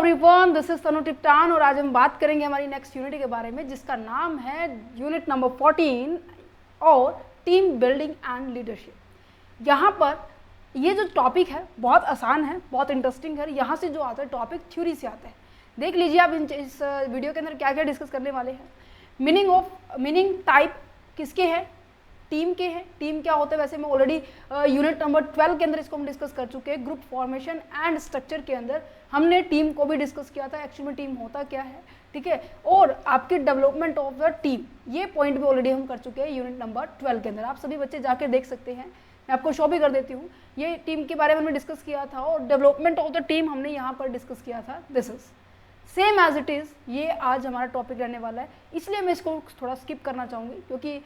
Everyone, this is तनु टिप्टान और आज हम बात करेंगे हमारी नेक्स्ट यूनिट के बारे में जिसका नाम है यूनिट नंबर 14 और टीम बिल्डिंग एंड लीडरशिप। यहाँ पर ये जो टॉपिक है बहुत आसान है, बहुत इंटरेस्टिंग है। यहाँ से जो आता है टॉपिक थ्योरी से आता है। देख लीजिए आप इस वीडियो के अंदर क्या क्या डिस्कस करने वाले हैं। मीनिंग टाइप किसके हैं? टीम के हैं। टीम क्या होता है? वैसे मैं ऑलरेडी यूनिट नंबर 12 के अंदर इसको हम डिस्कस कर चुके हैं। ग्रुप फॉर्मेशन एंड स्ट्रक्चर के अंदर हमने टीम को भी डिस्कस किया था, एक्चुअली में टीम होता क्या है, ठीक है, और आपकी डेवलपमेंट ऑफ द टीम, ये पॉइंट भी ऑलरेडी हम कर चुके हैं यूनिट नंबर 12 के अंदर। आप सभी बच्चे जाकर देख सकते हैं, मैं आपको शो भी कर देती हूँ। ये टीम के बारे में हमने डिस्कस किया था और डेवलपमेंट ऑफ द टीम हमने यहाँ पर डिस्कस किया था। This is same as it is, ये आज हमारा टॉपिक रहने वाला है, इसलिए मैं इसको थोड़ा स्किप करना चाहूँगी क्योंकि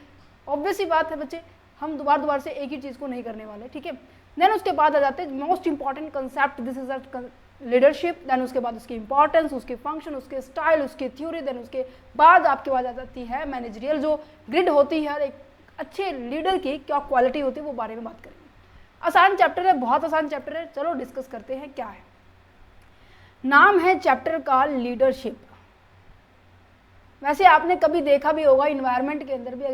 ऑब्वियस ही बात है बच्चे, हम दोबारा से एक ही चीज़ को नहीं करने वाले, ठीक है। देन उसके बाद आ जाते हैं most important concept, this is a leadership. Then उसके बाद उसकी इंपॉर्टेंस, उसके फंक्शन, उसके स्टाइल, उसकी थ्योरी। देन उसके बाद आपके पास आ जाती है मैनेजरियल जो ग्रिड होती है, एक अच्छे लीडर की क्या क्वालिटी होती है, वो बारे में बात करेंगे। आसान चैप्टर है, बहुत आसान चैप्टर है। चलो डिस्कस करते हैं क्या है। नाम है चैप्टर का लीडरशिप। वैसे आपने कभी देखा भी होगा, इन्वायरमेंट के अंदर भी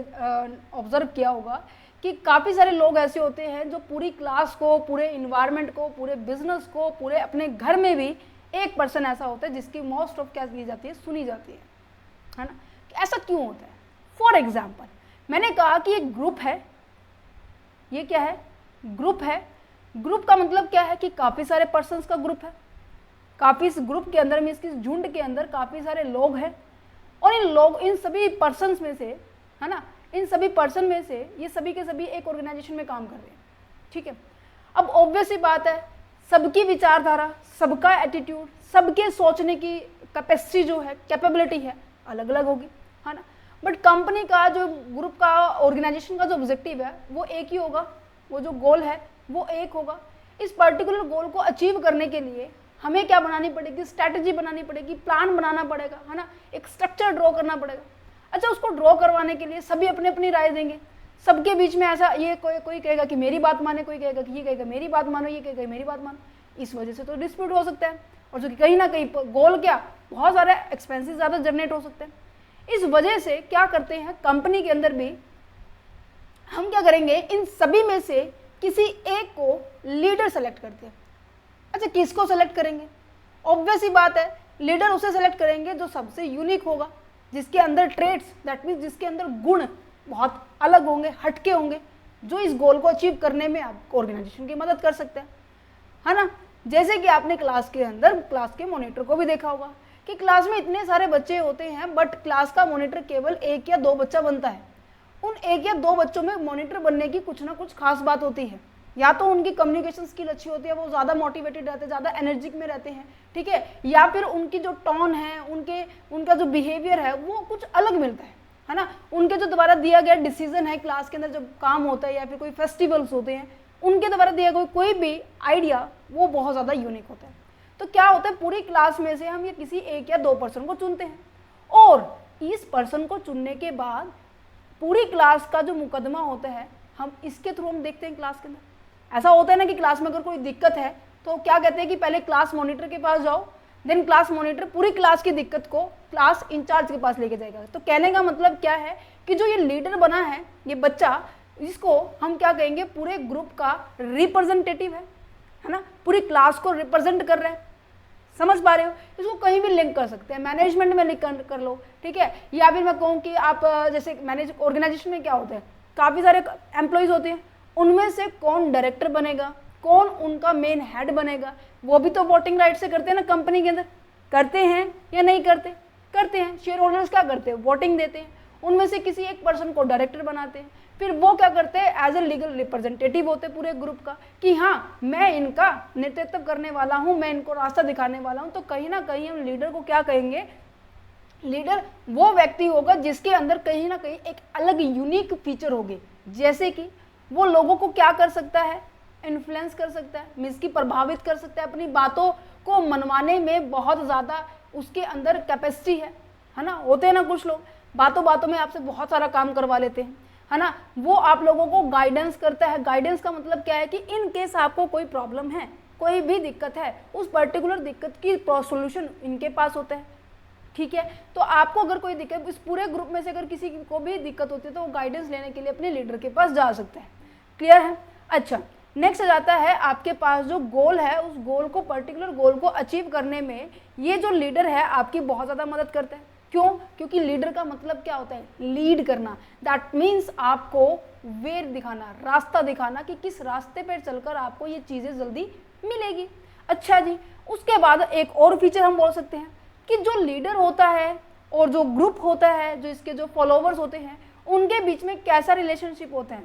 ऑब्जर्व किया होगा कि काफ़ी सारे लोग ऐसे होते हैं जो पूरी क्लास को, पूरे इन्वायरमेंट को, पूरे बिजनेस को, पूरे अपने घर में भी एक पर्सन ऐसा होता है जिसकी मोस्ट ऑफ क्या की जाती है, सुनी जाती है ना। ऐसा क्यों होता है? फॉर एग्जाम्पल मैंने कहा कि एक ग्रुप है, ये क्या है? ग्रुप है। ग्रुप का मतलब क्या है कि काफ़ी सारे पर्सन्स का ग्रुप है। काफ़ी इस ग्रुप के अंदर में, इसकी झुंड के अंदर काफ़ी सारे लोग हैं और इन सभी पर्सन्स में से, है ना, इन सभी पर्सन में से ये सभी के सभी एक ऑर्गेनाइजेशन में काम कर रहे हैं, ठीक है। अब ऑब्वियस सी बात है, सबकी विचारधारा, सबका एटीट्यूड, सबके सोचने की कैपेसिटी जो है, कैपेबिलिटी है, अलग अलग होगी, है ना। बट कंपनी का जो ग्रुप का, ऑर्गेनाइजेशन का जो ऑब्जेक्टिव है वो एक ही होगा, वो जो गोल है वो एक होगा। इस पर्टिकुलर गोल को अचीव करने के लिए हमें क्या बनानी पड़ेगी? स्ट्रैटेजी बनानी पड़ेगी, प्लान बनाना पड़ेगा, है ना, एक स्ट्रक्चर ड्रॉ करना पड़ेगा। अच्छा, उसको ड्रॉ करवाने के लिए सभी अपनी अपनी राय देंगे। सबके बीच में ऐसा, ये कोई कहेगा कि मेरी बात माने, कोई कहेगा कि ये कहेगा मेरी बात मानो, ये कहेगा मेरी बात मानो। इस वजह से तो डिस्प्यूट हो सकता है और जो कि कहीं ना कहीं गोल क्या, बहुत सारे एक्सपेंसेस ज़्यादा जनरेट हो सकते हैं। इस वजह से क्या करते हैं, कंपनी के अंदर भी हम क्या करेंगे, इन सभी में से किसी एक को लीडर सेलेक्ट करते हैं। अच्छा, किसको सेलेक्ट करेंगे? ऑब्वियस ही बात है, लीडर उसे सेलेक्ट करेंगे जो सबसे यूनिक होगा, जिसके अंदर ट्रेड्स, दैट मीन्स जिसके अंदर गुण बहुत अलग होंगे, हटके होंगे, जो इस गोल को अचीव करने में आपको ऑर्गेनाइजेशन की मदद कर सकते हैं, है ना। जैसे कि आपने क्लास के अंदर क्लास के मॉनिटर को भी देखा होगा कि क्लास में इतने सारे बच्चे होते हैं बट क्लास का मॉनिटर केवल 1 या 2 बच्चा बनता है। उन 1 या 2 बच्चों में मॉनिटर बनने की कुछ ना कुछ खास बात होती है। या तो उनकी कम्युनिकेशन स्किल अच्छी होती है, वो ज़्यादा मोटिवेटेड रहते हैं, ज़्यादा एनर्जिक में रहते हैं, ठीक है, या फिर उनकी जो टोन है, उनका जो बिहेवियर है वो कुछ अलग मिलता है ना। उनके जो द्वारा दिया गया डिसीजन है क्लास के अंदर जब काम होता है या फिर कोई फेस्टिवल्स होते हैं, उनके द्वारा दिया गया कोई भी आइडिया वो बहुत ज़्यादा यूनिक होता है। तो क्या होता है, पूरी क्लास में से हम ये किसी 1 या 2 पर्सन को चुनते हैं और इस पर्सन को चुनने के बाद पूरी क्लास का जो मुकदमा होता है हम इसके थ्रू हम देखते हैं क्लास के अंदर। ऐसा होता है ना कि क्लास में अगर कोई दिक्कत है तो क्या कहते हैं कि पहले क्लास मॉनिटर के पास जाओ, देन क्लास मॉनिटर पूरी क्लास की दिक्कत को क्लास इंचार्ज के पास लेके जाएगा। तो कहने का मतलब क्या है कि जो ये लीडर बना है, ये बच्चा, इसको हम क्या कहेंगे, पूरे ग्रुप का रिप्रेजेंटेटिव है ना, पूरी क्लास को रिप्रेजेंट कर रहा है। समझ पा रहे हो? इसको कहीं भी लिंक कर सकते हैं, मैनेजमेंट में लिंक कर लो, ठीक है, या फिर मैं कहूँ कि आप जैसे ऑर्गेनाइजेशन में क्या होता है, काफ़ी सारे एम्प्लॉयज़ होते हैं, उनमें से कौन डायरेक्टर बनेगा, कौन उनका मेन हेड बनेगा, वो भी तो वोटिंग राइट से करते हैं ना कंपनी के अंदर। करते हैं या नहीं करते? करते हैं। शेयर होल्डर्स क्या करते हैं, वोटिंग देते हैं, उनमें से किसी एक पर्सन को डायरेक्टर बनाते हैं, फिर वो क्या करते हैं, एज ए लीगल रिप्रेजेंटेटिव होते हैं पूरे ग्रुप का कि हाँ मैं इनका नेतृत्व करने वाला हूँ, मैं इनको रास्ता दिखाने वाला हूँ। तो कहीं ना कहीं हम लीडर को क्या कहेंगे, लीडर वो व्यक्ति होगा जिसके अंदर कहीं ना कहीं एक अलग यूनिक फीचर होगी, जैसे कि वो लोगों को क्या कर सकता है, इन्फ्लुएंस कर सकता है, मीन्स की प्रभावित कर सकता है, अपनी बातों को मनवाने में बहुत ज़्यादा उसके अंदर कैपेसिटी है ना। होते हैं ना कुछ लोग बातों बातों में आपसे बहुत सारा काम करवा लेते हैं, है ना। वो आप लोगों को गाइडेंस करता है। गाइडेंस का मतलब क्या है कि इन केस आपको कोई प्रॉब्लम है कोई भी दिक्कत है, उस पर्टिकुलर दिक्कत की सॉल्यूशन इनके पास होता है। ठीक है, तो आपको अगर कोई दिक्कत, इस पूरे ग्रुप में से अगर किसी को भी दिक्कत होती है तो वो गाइडेंस लेने के लिए अपने लीडर के पास जा सकता है। क्लियर है? अच्छा, नेक्स्ट आ जाता है आपके पास जो गोल है, उस गोल को, पर्टिकुलर गोल को अचीव करने में ये जो लीडर है आपकी बहुत ज़्यादा मदद करता है। क्यों? क्योंकि लीडर का मतलब क्या होता है? लीड करना। दैट मीन्स आपको वे दिखाना, रास्ता दिखाना कि किस रास्ते पर चलकर आपको ये चीज़ें जल्दी मिलेगी। अच्छा जी, उसके बाद एक और फीचर हम बोल सकते हैं कि जो लीडर होता है और जो ग्रुप होता है, जो इसके जो फॉलोवर्स होते हैं, उनके बीच में कैसा रिलेशनशिप होता है?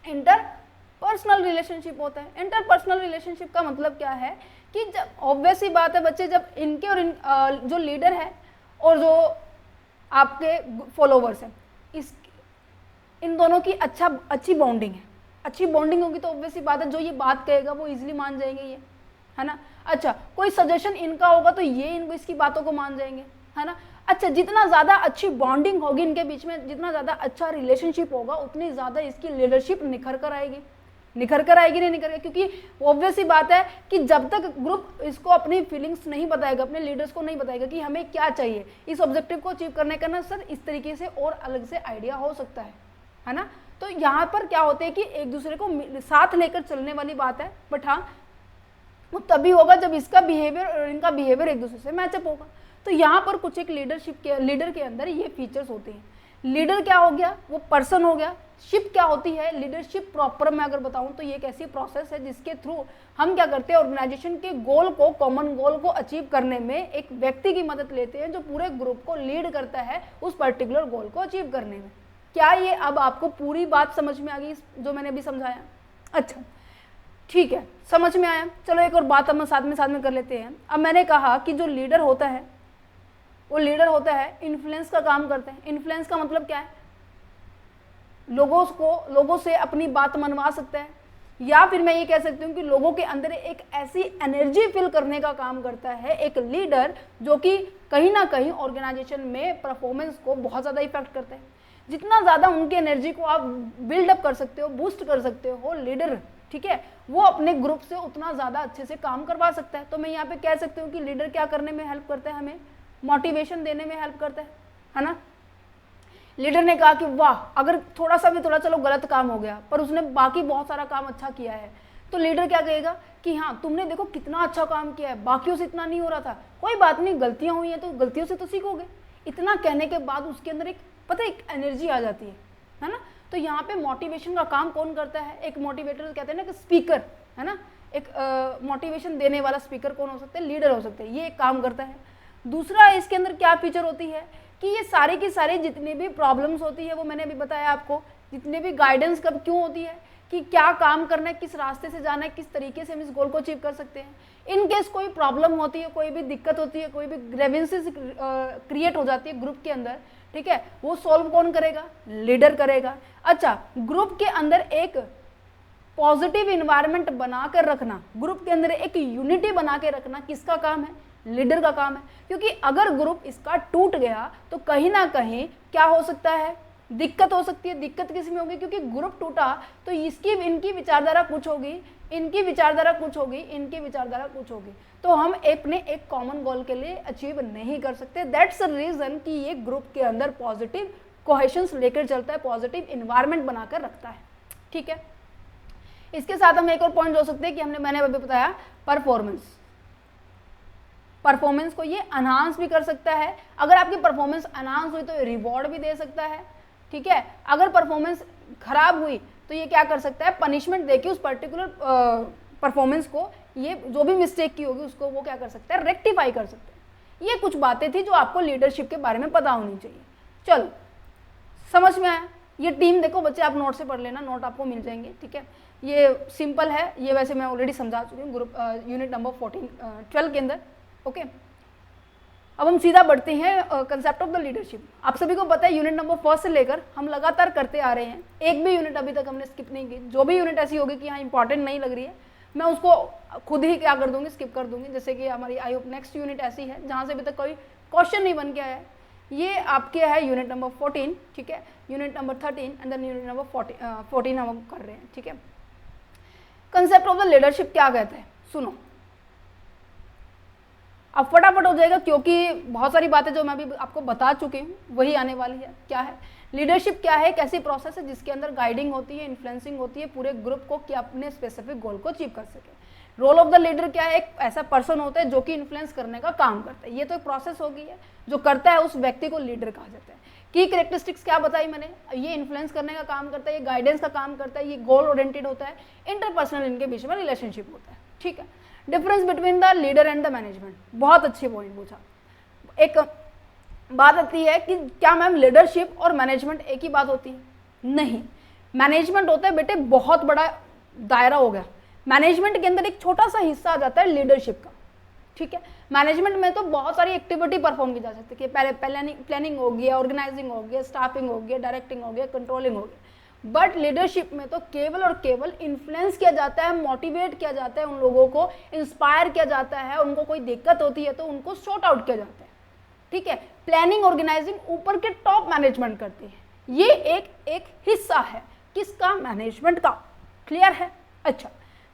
इंटरपर्सनल रिलेशनशिप होता है। इंटरपर्सनल रिलेशनशिप का मतलब क्या है कि जब, ऑब्वियस ही बात है बच्चे, जब इनके और जो लीडर है और जो आपके फॉलोवर्स हैं, इन दोनों की अच्छी बॉन्डिंग है। अच्छी बॉन्डिंग होगी तो ऑब्वियस ही बात है जो ये बात कहेगा वो इजीली मान जाएंगे, ये है ना। अच्छा, कोई सजेशन इनका होगा तो ये इनको इसकी बातों को मान जाएंगे, है ना। अच्छा, जितना ज़्यादा अच्छी बॉन्डिंग होगी इनके बीच में, जितना ज़्यादा अच्छा रिलेशनशिप होगा, उतनी ज़्यादा इसकी लीडरशिप निखर कर आएगी। निखर कर आएगी, नहीं निखर कर, क्योंकि ऑब्वियस ही बात है कि जब तक ग्रुप इसको अपनी फीलिंग्स नहीं बताएगा, अपने लीडर्स को नहीं बताएगा कि हमें क्या चाहिए इस ऑब्जेक्टिव को अचीव करने का, ना सर इस तरीके से और अलग से आइडिया हो सकता है ना। तो यहाँ पर क्या होता है कि एक दूसरे को साथ लेकर चलने वाली बात है, बट हाँ वो तभी होगा जब इसका बिहेवियर और इनका बिहेवियर एक दूसरे से मैचअप होगा। तो यहाँ पर कुछ एक लीडर के अंदर ये फीचर्स होते हैं। लीडर क्या हो गया? वो पर्सन हो गया। शिप क्या होती है? लीडरशिप प्रॉपर मैं अगर बताऊं तो ये एक ऐसी प्रोसेस है जिसके थ्रू हम क्या करते हैं, ऑर्गेनाइजेशन के गोल को, कॉमन गोल को अचीव करने में एक व्यक्ति की मदद लेते हैं जो पूरे ग्रुप को लीड करता है उस पर्टिकुलर गोल को अचीव करने में। क्या ये अब आपको पूरी बात समझ में आ गई जो मैंने अभी समझाया? अच्छा ठीक है, समझ में आया। चलो एक और बात हम साथ में कर लेते हैं। अब मैंने कहा कि जो लीडर होता है वो लीडर होता है इन्फ्लुएंस का काम करते हैं। इन्फ्लुएंस का मतलब क्या है? लोगों से अपनी बात मनवा सकता है, या फिर मैं ये कह सकती हूँ कि लोगों के अंदर एक ऐसी एनर्जी फिल करने का काम करता है एक लीडर, जो कि कहीं ना कहीं ऑर्गेनाइजेशन में परफॉर्मेंस को बहुत ज़्यादा इफेक्ट करता है। जितना ज़्यादा उनकी एनर्जी को आप बिल्डअप कर सकते हो, बूस्ट कर सकते हो लीडर, ठीक है, वो अपने ग्रुप से उतना ज़्यादा अच्छे से काम करवा सकता है। तो मैं यहाँ पे कह सकती हूँ कि लीडर क्या करने में हेल्प करता है? हमें मोटिवेशन देने में हेल्प करता है ना। लीडर ने कहा कि वाह, अगर थोड़ा सा भी चलो गलत काम हो गया पर उसने बाकी बहुत सारा काम अच्छा किया है, तो लीडर क्या कहेगा कि हाँ तुमने देखो कितना अच्छा काम किया है, बाकियों से इतना नहीं हो रहा था, कोई बात नहीं, गलतियां हुई हैं तो गलतियों से तो सीखोगे। इतना कहने के बाद उसके अंदर एक एनर्जी आ जाती है ना। तो यहाँ पे मोटिवेशन का काम कौन करता है? एक मोटिवेटर कहते हैं ना कि स्पीकर, है ना। एक मोटिवेशन देने वाला स्पीकर कौन हो सकता है? लीडर हो सकते हैं। ये एक काम करता है। दूसरा इसके अंदर क्या फीचर होती है कि ये सारे की सारी जितनी भी प्रॉब्लम्स होती है वो मैंने अभी बताया आपको, जितने भी गाइडेंस कब क्यों होती है कि क्या काम करना है, किस रास्ते से जाना है, किस तरीके से हम इस गोल को अचीव कर सकते हैं। इन केस कोई प्रॉब्लम होती है, कोई भी दिक्कत होती है, कोई भी ग्रेवेंसेस क्रिएट हो जाती है ग्रुप के अंदर, ठीक है, वो सॉल्व कौन करेगा? लीडर करेगा। अच्छा, ग्रुप के अंदर एक पॉजिटिव इन्वायरमेंट बनाकर रखना, ग्रुप के अंदर एक यूनिटी बना के रखना किसका काम है? लीडर का काम है। क्योंकि अगर ग्रुप इसका टूट गया तो कहीं ना कहीं क्या हो सकता है? दिक्कत हो सकती है। दिक्कत किस में होगी? क्योंकि ग्रुप टूटा तो इनकी विचारधारा कुछ होगी, इनकी विचारधारा कुछ होगी, इनकी विचारधारा कुछ होगी, तो हम अपने एक कॉमन गोल के लिए अचीव नहीं कर सकते। दैट्स द रीजन कि ये ग्रुप के अंदर पॉजिटिव कोहेशंस लेकर चलता है, पॉजिटिव इन्वायरमेंट बनाकर रखता है। ठीक है, इसके साथ हम एक और पॉइंट जोड़ सकते हैं कि मैंने अभी बताया परफॉर्मेंस को ये एनहांस भी कर सकता है। अगर आपकी परफॉर्मेंस एनहांस हुई तो रिवॉर्ड भी दे सकता है। ठीक है, अगर परफॉर्मेंस खराब हुई तो ये क्या कर सकता है? पनिशमेंट देके उस पर्टिकुलर परफॉर्मेंस को, ये जो भी मिस्टेक की होगी उसको वो क्या कर सकता है? रेक्टिफाई कर सकता है। ये कुछ बातें थी जो आपको लीडरशिप के बारे में पता होनी चाहिए। चलो, समझ में आया? ये टीम देखो बच्चे, आप नोट से पढ़ लेना, नोट आपको मिल जाएंगे। ठीक है, ये सिंपल है, ये वैसे मैं ऑलरेडी समझा चुकी हूँ ग्रुप यूनिट नंबर 12 के अंदर। ओके, अब हम सीधा बढ़ते हैं कंसेप्ट ऑफ द लीडरशिप। आप सभी को पता है यूनिट नंबर 1 से लेकर हम लगातार करते आ रहे हैं, एक भी यूनिट अभी तक हमने स्किप नहीं की। जो भी यूनिट ऐसी होगी कि हाँ इंपॉर्टेंट नहीं लग रही है, मैं उसको खुद ही क्या कर दूंगी? स्किप कर दूंगी। जैसे कि हमारी आई होप नेक्स्ट यूनिट ऐसी है जहाँ से अभी तक कोई क्वेश्चन नहीं बन के आया है। ये आपके है यूनिट नंबर 14, ठीक है, unit number 13 and then unit number 14 हम कर रहे हैं। ठीक है, कंसेप्ट ऑफ द लीडरशिप क्या कहता है? सुनो, अब फटाफट हो जाएगा क्योंकि बहुत सारी बातें जो मैं अभी आपको बता चुकी हूँ वही आने वाली है। क्या है लीडरशिप? क्या है? एक ऐसी प्रोसेस है जिसके अंदर गाइडिंग होती है, इन्फ्लुएंसिंग होती है पूरे ग्रुप को कि अपने स्पेसिफिक गोल को अचीव कर सके। रोल ऑफ द लीडर क्या है? एक ऐसा पर्सन होता है जो कि इन्फ्लुएंस करने का काम करता है। ये तो एक प्रोसेस हो गई है, जो करता है उस व्यक्ति को लीडर कहा जाता है। की कैरेक्टरिस्टिक्स क्या बताई मैंने? ये इन्फ्लुएंस करने का काम करता है, ये गाइडेंस का काम करता है, ये गोल ओरिएंटेड होता है, इंटरपर्सनल इनके बीच में रिलेशनशिप होता है। ठीक है, difference between the leader and the management, बहुत अच्छी पॉइंट पूछा। एक बात आती है कि क्या मैम लीडरशिप और मैनेजमेंट एक ही बात होती है? नहीं, मैनेजमेंट होता है बेटे बहुत बड़ा दायरा हो गया, मैनेजमेंट के अंदर एक छोटा सा हिस्सा आ जाता है लीडरशिप का। ठीक है, मैनेजमेंट में तो बहुत सारी एक्टिविटी परफॉर्म की जा सकती है कि पहले प्लानिंग हो गया, ऑर्गेनाइजिंग हो गया, स्टाफिंग हो गया, डायरेक्टिंग हो गया, कंट्रोलिंग हो गया। बट लीडरशिप में तो केवल और केवल इन्फ्लुएंस किया जाता है, मोटिवेट किया जाता है, उन लोगों को इंस्पायर किया जाता है, उनको कोई दिक्कत होती है तो उनको सॉर्ट आउट किया जाता है। ठीक है, प्लानिंग ऑर्गेनाइजिंग ऊपर के टॉप मैनेजमेंट करते हैं, ये एक हिस्सा है किसका? मैनेजमेंट का। क्लियर है? अच्छा,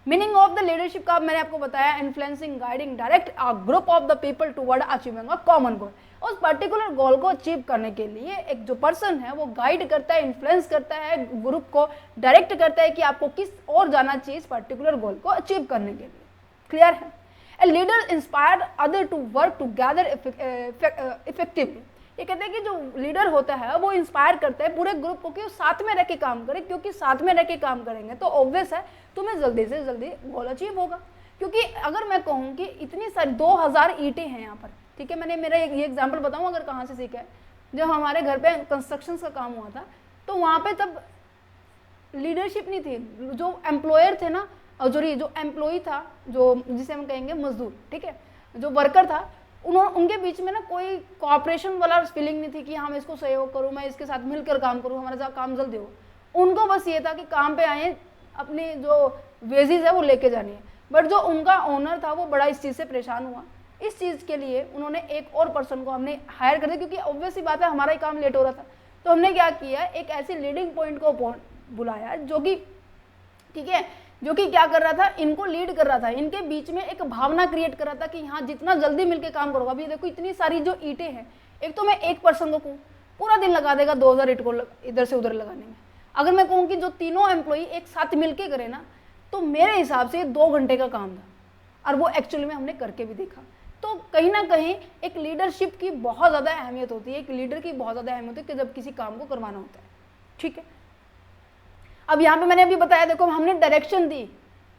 मीनिंग ऑफ द लीडरशिप का मैंने आपको बताया, influencing, guiding, direct a group of the people toward achieving a common goal. उस पर्टिकुलर गोल को अचीव करने के लिए एक जो पर्सन है वो गाइड करता है, इन्फ्लुएंस करता है, ग्रुप को डायरेक्ट करता है कि आपको किस और जाना चाहिए इस पर्टिकुलर गोल को अचीव करने के लिए। क्लियर है? A leader inspired other to work together effectively। ये कहते हैं कि जो लीडर होता है वो इंस्पायर करता है पूरे ग्रुप को कि वो साथ में रह के काम करे, क्योंकि साथ में रह के काम करेंगे तो ऑब्वियस है तुम्हें जल्दी से जल्दी गोल अचीव होगा। क्योंकि अगर मैं कहूँ कि इतनी सारी 2000 ईंटें हैं यहाँ पर, ठीक है, मैंने मेरा ये एग्जाम्पल बताऊँ अगर कहाँ से सीखा है। जब हमारे घर पे कंस्ट्रक्शन का काम हुआ था तो वहाँ पे तब लीडरशिप नहीं थी, जो एम्प्लॉयर थे ना, और जो एम्प्लॉई था, जो जिसे हम कहेंगे मजदूर, ठीक है, जो वर्कर था, उनके बीच में ना कोई कोऑपरेशन वाला फीलिंग नहीं थी कि हाँ मैं इसको सहयोग करूँ, मैं इसके साथ मिलकर काम करूँ, हमारे साथ काम जल्दी हो। उनको बस ये था कि काम पे आए, अपनी जो वेजेस है वो लेके जानी है। बट जो उनका ओनर था वो बड़ा इस चीज़ से परेशान हुआ। इस चीज़ के लिए उन्होंने एक और पर्सन को हमने हायर कर दिया, क्योंकि ऑब्वियस ही बात है हमारा ही काम लेट हो रहा था। तो हमने क्या किया, एक ऐसी लीडिंग पॉइंट को बुलाया जो कि, ठीक है, जो कि क्या कर रहा था, इनको लीड कर रहा था, इनके बीच में एक भावना क्रिएट कर रहा था कि हाँ जितना जल्दी मिलके काम करोगे। अभी देखो इतनी सारी जो ईंटें हैं, एक तो मैं एक पर्सन को कहूँ पूरा दिन लगा देगा 2000 ईंट को इधर से उधर लगाने में। अगर मैं कहूँ कि जो तीनों एम्प्लॉई एक साथ मिलके करे ना, तो मेरे हिसाब से 2 घंटे का काम था, और वो एक्चुअली में हमने करके भी देखा। तो कहीं ना कहीं एक लीडरशिप की बहुत ज़्यादा अहमियत होती है, एक लीडर की बहुत ज़्यादा अहमियत होती है कि जब किसी काम को करवाना होता है। ठीक है, अब यहाँ पे मैंने अभी बताया, देखो हमने डायरेक्शन दी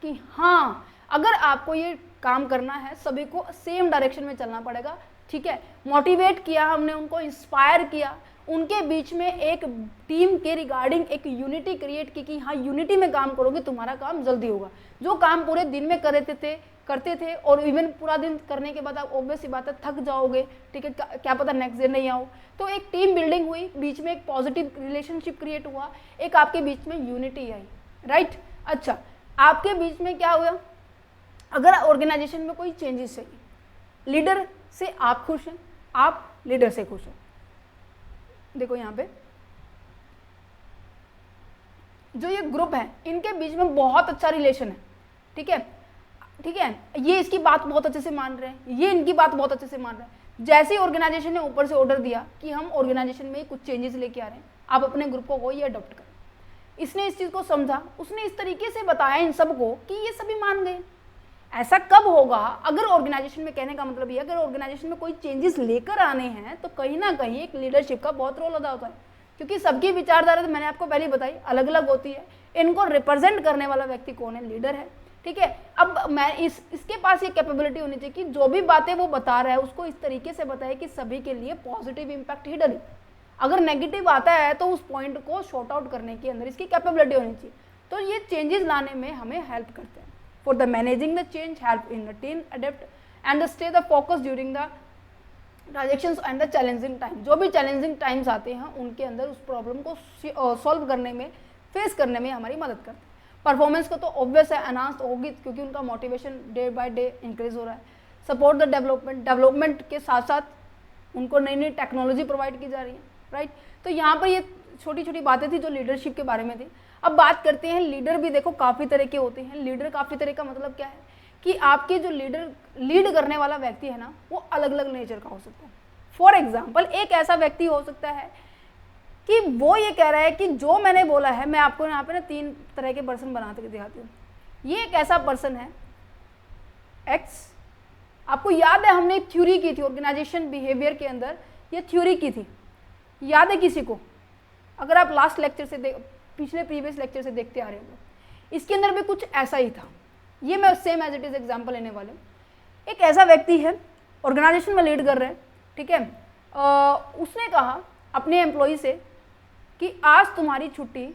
कि हाँ अगर आपको ये काम करना है सभी को सेम डायरेक्शन में चलना पड़ेगा। ठीक है, मोटिवेट किया हमने, उनको इंस्पायर किया, उनके बीच में एक टीम के रिगार्डिंग एक यूनिटी क्रिएट की कि हाँ यूनिटी में काम करोगे तुम्हारा काम जल्दी होगा। जो काम पूरे दिन में करते थे और इवन पूरा दिन करने के बाद आप ऑब्वियस सी बात है थक जाओगे, ठीक है, क्या पता नेक्स्ट डे नहीं आओ। तो एक टीम बिल्डिंग हुई, बीच में एक पॉजिटिव रिलेशनशिप क्रिएट हुआ, एक आपके बीच में यूनिटी आई। राइट? अच्छा, आपके बीच में क्या हुआ, अगर ऑर्गेनाइजेशन में कोई चेंजेस चाहिए, लीडर से आप खुश हैं, आप लीडर से खुश हैं। देखो यहाँ पे जो ये ग्रुप है इनके बीच में बहुत अच्छा रिलेशन है। ठीक है, ठीक है, ये इसकी बात बहुत अच्छे से मान रहे हैं, ये इनकी बात बहुत अच्छे से मान रहे हैं। जैसे ही ऑर्गेनाइजेशन ने ऊपर से ऑर्डर दिया कि हम ऑर्गेनाइजेशन में कुछ चेंजेस लेके आ रहे हैं, आप अपने ग्रुप को ये अडॉप्ट करें, इसने इस चीज़ को समझा, उसने इस तरीके से बताया इन सबको कि ये सभी मान गए। ऐसा कब होगा, अगर ऑर्गेनाइजेशन में, कहने का मतलब ये, अगर ऑर्गेनाइजेशन में कोई चेंजेस लेकर आने हैं तो कहीं ना कहीं एक लीडरशिप का बहुत रोल अदा होता है, क्योंकि सबकी विचारधारा तो मैंने आपको पहले बताई अलग अलग होती है। इनको रिप्रेजेंट करने वाला व्यक्ति कौन है? लीडर है। ठीक है, अब मैं इसके पास ये कैपेबिलिटी होनी चाहिए कि जो भी बातें वो बता रहा है उसको इस तरीके से बताए कि सभी के लिए पॉजिटिव इंपैक्ट ही डले। अगर नेगेटिव आता है तो उस पॉइंट को शॉर्ट आउट करने के अंदर इसकी कैपेबिलिटी होनी चाहिए। तो ये चेंजेस लाने में हमें हेल्प करते हैं। For the managing the change, help in the team adapt and stay the focus during the transactions and the challenging time. जो भी चैलेंजिंग टाइम्स आते हैं उनके अंदर उस प्रॉब्लम को सॉल्व करने में, फेस करने में हमारी मदद करते हैं। परफॉर्मेंस को तो ऑब्वियस है एनहांस होगी, क्योंकि उनका motivation day by day increase हो रहा है। सपोर्ट द डेवलपमेंट के साथ साथ उनको नई नई टेक्नोलॉजी प्रोवाइड की जा रही है। राइट? तो यहाँ पर ये छोटी छोटी बातें थी जो लीडरशिप के बारे में थी। अब बात करते हैं, लीडर भी देखो काफ़ी तरह के होते हैं। लीडर काफ़ी तरह का मतलब क्या है कि आपके जो लीड करने वाला व्यक्ति है ना, वो अलग अलग नेचर का हो सकता है। फॉर एग्जाम्पल, एक ऐसा व्यक्ति हो सकता है कि वो ये कह रहा है कि जो मैंने बोला है, मैं आपको यहाँ पे ना 3 तरह के पर्सन बना के दिखाती हूँ। ये एक ऐसा पर्सन है एक्स। आपको याद है हमने एक थ्योरी की थी ऑर्गेनाइजेशन बिहेवियर के अंदर, ये थ्योरी की थी, याद है किसी को? अगर आप लास्ट लेक्चर से पिछले प्रीवियस लेक्चर से देखते आ रहे हो, इसके अंदर भी कुछ ऐसा ही था। ये मैं same as it is example लेने वाले हूँ। एक ऐसा व्यक्ति है ऑर्गेनाइजेशन में लीड कर रहे हैं, ठीक है। उसने कहा अपने एम्प्लॉय से कि आज तुम्हारी छुट्टी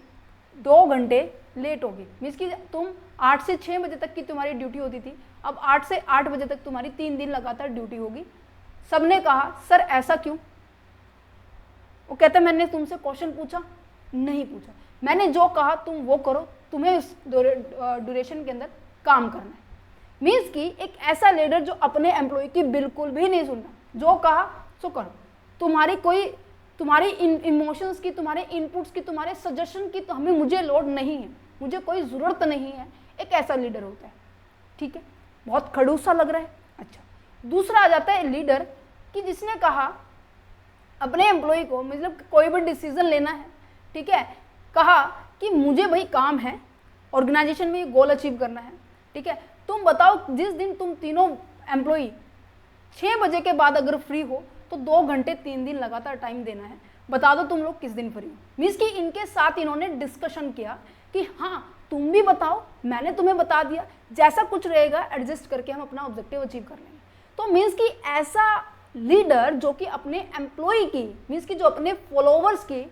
2 घंटे लेट होगी। मीन्स कि तुम 8 से 6 बजे तक की तुम्हारी ड्यूटी होती थी, अब 8 से 8 बजे तक तुम्हारी 3 दिन लगातार ड्यूटी होगी। सबने कहा सर ऐसा क्यों? वो कहता मैंने तुमसे क्वेश्चन पूछा? नहीं पूछा, मैंने जो कहा तुम वो करो, तुम्हें उस ड्यूरेशन के अंदर काम करना है। मीन्स कि एक ऐसा लीडर जो अपने एम्प्लॉय की बिल्कुल भी नहीं सुनता, जो कहा सो करो, तुम्हारी इमोशंस की, तुम्हारे इनपुट्स की, तुम्हारे सजेशन की तो मुझे लोड नहीं है, मुझे कोई ज़रूरत नहीं है। एक ऐसा लीडर होता है, ठीक है। बहुत खड़ूस सा लग रहा है। अच्छा, दूसरा आ जाता है लीडर कि जिसने कहा अपने एम्प्लॉय को, मतलब कोई भी डिसीजन लेना है, ठीक है, कहा कि मुझे भाई काम है, ऑर्गेनाइजेशन में ये गोल अचीव करना है, ठीक है। तुम बताओ जिस दिन तुम तीनों एम्प्लॉय 6 बजे के बाद अगर फ्री हो तो 2 घंटे 3 दिन लगातार टाइम देना है, बता दो तुम लोग किस दिन फ्री हो। मीन्स कि इनके साथ इन्होंने डिस्कशन किया कि हाँ तुम भी बताओ, मैंने तुम्हें बता दिया, जैसा कुछ रहेगा एडजस्ट करके हम अपना ऑब्जेक्टिव अचीव कर लेंगे। तो मीन्स कि ऐसा लीडर जो कि अपने एम्प्लॉय की, मीन्स कि जो अपने फॉलोवर्स की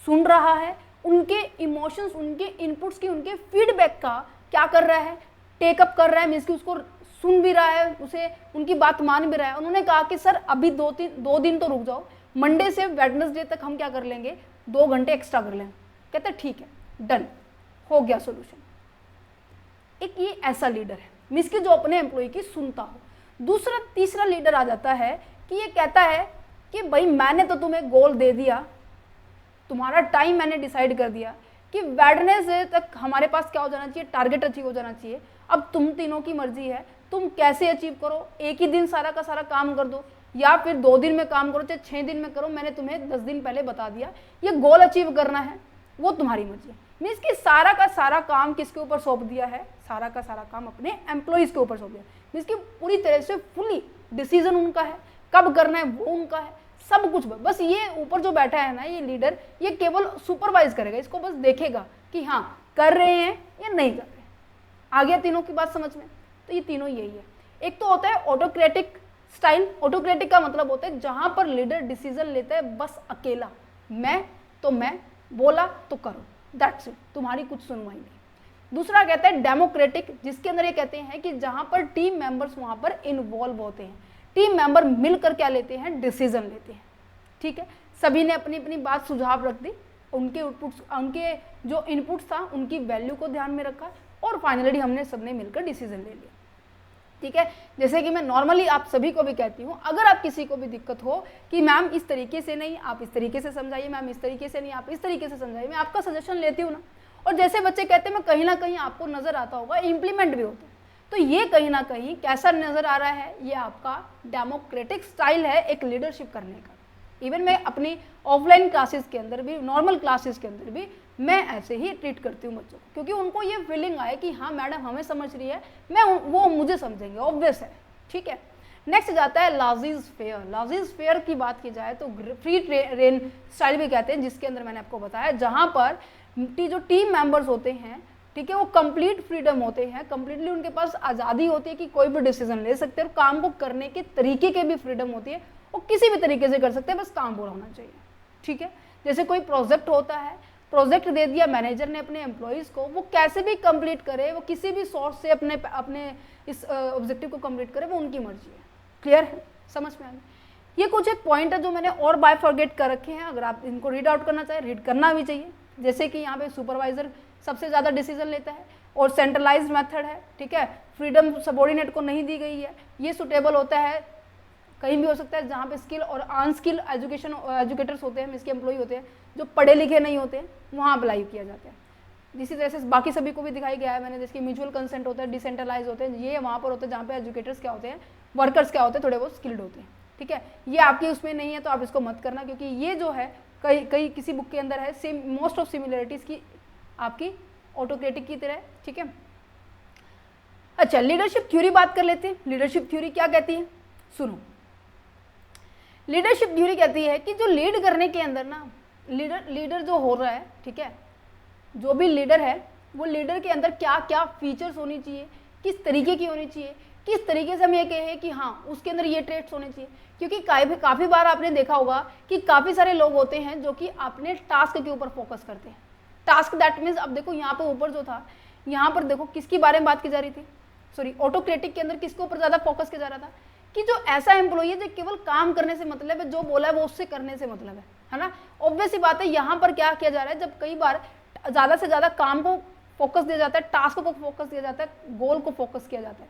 सुन रहा है, उनके इमोशंस, उनके इनपुट्स की, उनके फीडबैक का क्या कर रहा है, टेकअप कर रहा है। मीन्स कि उसको सुन भी रहा है, उसे उनकी बात मान भी रहा है। उन्होंने कहा कि सर अभी 2 दिन तो रुक जाओ, मंडे से वेडनेसडे तक हम क्या कर लेंगे, 2 घंटे एक्स्ट्रा कर लेंगे। कहते ठीक है, डन, हो गया सोल्यूशन। एक ये ऐसा लीडर है, मीन्स कि जो अपने एम्प्लॉय की सुनता हो। तीसरा लीडर आ जाता है कि ये कहता है कि भाई मैंने तो तुम्हें गोल दे दिया, तुम्हारा टाइम मैंने डिसाइड कर दिया कि वेडनेसडे तक हमारे पास क्या हो जाना चाहिए, टारगेट अचीव हो जाना चाहिए। अब तुम तीनों की मर्जी है, तुम कैसे अचीव करो, एक ही दिन सारा का सारा काम कर दो या फिर 2 दिन में काम करो, चाहे 6 दिन में करो, मैंने तुम्हें 10 दिन पहले बता दिया। ये गोल अचीव करना है, वो तुम्हारी मर्जी है। मीन्स कि सारा का सारा काम किसके ऊपर सौंप दिया है, सारा का सारा काम अपने एम्प्लॉयज़ के ऊपर सौंप दिया। मीन्स कि पूरी तरह से फुली डिसीजन उनका है, कब करना है वो उनका है, सब कुछ। बस ये ऊपर जो बैठा है ना, ये लीडर, ये केवल सुपरवाइज करेगा, इसको बस देखेगा कि हाँ कर रहे हैं या नहीं कर रहे। आ गया तीनों की बात समझ में? तो ये तीनों यही है। एक तो होता है ऑटोक्रेटिक स्टाइल। ऑटोक्रेटिक का मतलब होता है जहां पर लीडर डिसीजन लेता है बस अकेला, मैं बोला तो करो, दैट्स इट, तुम्हारी कुछ सुनवाई नहीं। दूसरा कहता है डेमोक्रेटिक, जिसके अंदर ये कहते हैं कि जहां पर टीम मेंबर्स वहां पर इन्वॉल्व होते हैं, टीम मेंबर मिलकर क्या लेते हैं, डिसीजन लेते हैं, ठीक है। सभी ने अपनी अपनी बात सुझाव रख दी, उनके जो इनपुट्स था उनकी वैल्यू को ध्यान में रखा और फाइनली हमने सबने मिलकर डिसीजन ले लिया, ठीक है। जैसे कि मैं नॉर्मली आप सभी को भी कहती हूँ, अगर आप किसी को भी दिक्कत हो कि मैम इस तरीके से नहीं, आप इस तरीके से समझाइए, मैम इस तरीके से नहीं, आप इस तरीके से समझाइए, मैं आपका सजेशन लेती हूँ ना। और जैसे बच्चे कहते हैं मैं कहीं ना कहीं आपको नजर आता होगा, इम्प्लीमेंट भी होता है। तो ये कहीं ना कहीं कैसा नजर आ रहा है, ये आपका डेमोक्रेटिक स्टाइल है एक लीडरशिप करने का। इवन मैं अपनी ऑफलाइन क्लासेस के अंदर भी, नॉर्मल क्लासेस के अंदर भी मैं ऐसे ही ट्रीट करती हूँ बच्चों को, क्योंकि उनको ये फीलिंग आए कि हाँ मैडम हमें समझ रही है, वो मुझे समझेंगे, ऑब्वियस है, ठीक है। नेक्स्ट जाता है लाजिज फेयर। लाजिज फेयर की बात की जाए तो फ्री रेन स्टाइल भी कहते हैं, जिसके अंदर मैंने आपको बताया जहाँ पर जो टीम मेंबर्स होते हैं, ठीक है, वो कंप्लीट फ्रीडम होते हैं, कंप्लीटली उनके पास आज़ादी होती है कि कोई भी डिसीजन ले सकते हैं और काम को करने के तरीके के भी फ्रीडम होती है, वो किसी भी तरीके से कर सकते हैं, बस काम पूरा होना चाहिए, ठीक है। जैसे कोई प्रोजेक्ट होता है, प्रोजेक्ट दे दिया मैनेजर ने अपने एम्प्लॉयज़ को, वो कैसे भी कंप्लीट करे, वो किसी भी सोर्स से अपने इस ऑब्जेक्टिव को कंप्लीट करे, वो उनकी मर्जी है। क्लियर है, समझ में आ गया? ये कुछ एक पॉइंट है जो मैंने और बायफॉर्गेट कर रखे हैं, अगर आप इनको रीड आउट करना चाहें रीड करना भी चाहिए। जैसे कि यहाँ पे सुपरवाइजर सबसे ज़्यादा डिसीजन लेता है और सेंट्रलाइज्ड मेथड है, ठीक है, फ्रीडम सबॉर्डिनेट को नहीं दी गई है। ये सुटेबल होता है कहीं भी हो सकता है जहाँ पे स्किल और अनस्किल एजुकेटर्स होते हैं, इसके एम्प्लॉय होते हैं जो पढ़े लिखे नहीं होते हैं, वहाँ अप्लाई किया जाता है। इसी तरह से बाकी सभी को भी दिखाई गया है मैंने, जैसे कि म्यूचुअल कंसेंट होता है, डिसेंट्रलाइज होते हैं, ये वहाँ पर होते हैं जहाँ पे एजुकेटर्स क्या होते हैं, वर्कर्स क्या होते हैं, थोड़े बहुत स्किल्ड होते हैं, ठीक है। ये आपकी उसमें नहीं है तो आप इसको मत करना, क्योंकि ये जो है कई किसी बुक के अंदर है, सेम मोस्ट ऑफ सिमिलरिटीज की आपकी ऑटोक्रेटिक की तरह, ठीक है। अच्छा, लीडरशिप थ्योरी बात कर लेते हैं। लीडरशिप थ्योरी क्या कहती है, सुनो। लीडरशिप थ्योरी कहती है कि जो लीड करने के अंदर ना, लीडर जो हो रहा है, ठीक है, जो भी लीडर है वो लीडर के अंदर क्या क्या फीचर्स होनी चाहिए, किस तरीके की होनी चाहिए, किस तरीके से हम ये कहें कि हाँ उसके अंदर ये ट्रेट्स होने चाहिए। क्योंकि काफ़ी बार आपने देखा होगा कि काफ़ी सारे लोग होते हैं जो कि अपने टास्क के ऊपर फोकस करते हैं। टास्क दैट मीन्स, अब देखो यहाँ पे ऊपर जो था, यहाँ पर देखो किसकी बारे में बात की जा रही थी, सॉरी ऑटोक्रेटिक के अंदर किसके ऊपर ज़्यादा फोकस किया जा रहा था कि जो ऐसा एम्प्लॉई है जो केवल काम करने से मतलब है, जो बोला है वो उससे करने से मतलब है ना। ऑब्वियस सी बात है, यहाँ पर क्या किया जा रहा है, जब कई बार ज़्यादा से ज़्यादा काम को फोकस दिया जाता है, टास्क को फोकस दिया जाता है, गोल को फोकस किया जाता है।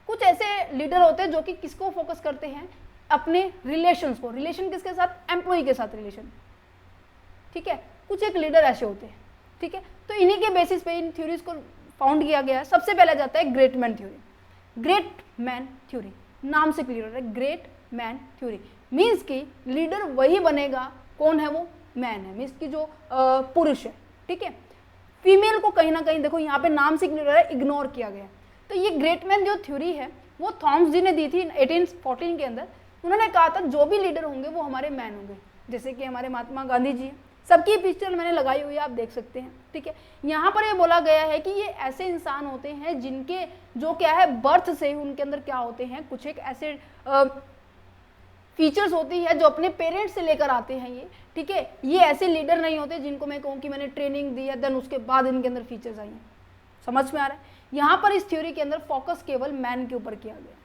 कुछ ऐसे लीडर होते हैं जो कि किसको फोकस करते हैं, अपने रिलेशंस को, रिलेशन किसके साथ, एम्प्लॉई के साथ रिलेशन, ठीक है। कुछ एक लीडर ऐसे होते हैं, ठीक है। तो इन्हीं के बेसिस पे इन थ्योरीज को फाउंड किया गया है। सबसे पहले जाता है great man theory. Great man theory नाम से क्लियर है, ग्रेट मैन थ्योरी मीन्स कि लीडर वही बनेगा, कौन है वो, मैन है, मीन्स कि जो पुरुष है, ठीक है। फीमेल को कहीं ना कहीं देखो यहाँ पे नाम से क्लियर है, इग्नोर किया गया। तो ये ग्रेट मैन जो थ्योरी है वो थॉमस जी ने दी थी 1814 के अंदर। उन्होंने कहा था जो भी लीडर होंगे वो हमारे मैन होंगे, जैसे कि हमारे महात्मा गांधी जी, सबकी पिक्चर मैंने लगाई हुई है, आप देख सकते हैं, ठीक है। यहाँ पर ये बोला गया है कि ये ऐसे इंसान होते हैं जिनके जो क्या है बर्थ से ही उनके अंदर क्या होते हैं, कुछ एक ऐसे फीचर्स होती है जो अपने पेरेंट्स से लेकर आते हैं ये, ठीक है। ये ऐसे लीडर नहीं होते जिनको मैं कहूँ कि मैंने ट्रेनिंग दी है देन उसके बाद इनके अंदर फीचर्स आई हैं। समझ में आ रहा है। यहाँ पर इस थ्योरी के अंदर फोकस केवल मैन के ऊपर किया गया,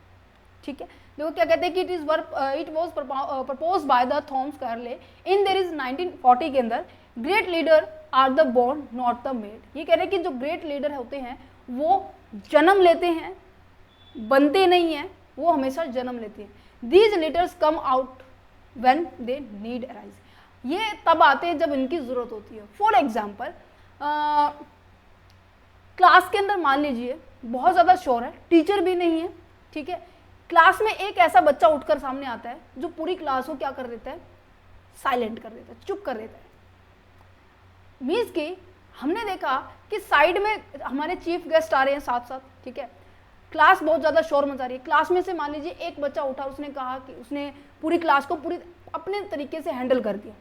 ठीक है। देखो क्या कहते हैं कि it was propose by the Thomas Carlyle in there is 1940 के अंदर, great leader are the born not the made. ये कह रहे हैं कि जो ग्रेट लीडर होते हैं वो जन्म लेते हैं, बनते नहीं हैं, वो हमेशा जन्म लेते हैं। These leaders come out when they need arise. ये तब आते हैं जब इनकी जरूरत होती है। फॉर एग्जाम्पल क्लास के अंदर मान लीजिए बहुत ज़्यादा शोर है, टीचर भी नहीं है, ठीक है। क्लास में एक ऐसा बच्चा उठकर सामने आता है जो पूरी क्लास को क्या कर देता है, साइलेंट कर देता है, चुप कर देता है। मीन्स कि हमने देखा कि साइड में हमारे चीफ गेस्ट आ रहे हैं साथ साथ, ठीक है। क्लास बहुत ज़्यादा शोर मचा रही है, क्लास में से मान लीजिए एक बच्चा उठा, उसने कहा कि उसने पूरी क्लास को पूरी अपने तरीके से हैंडल कर दिया,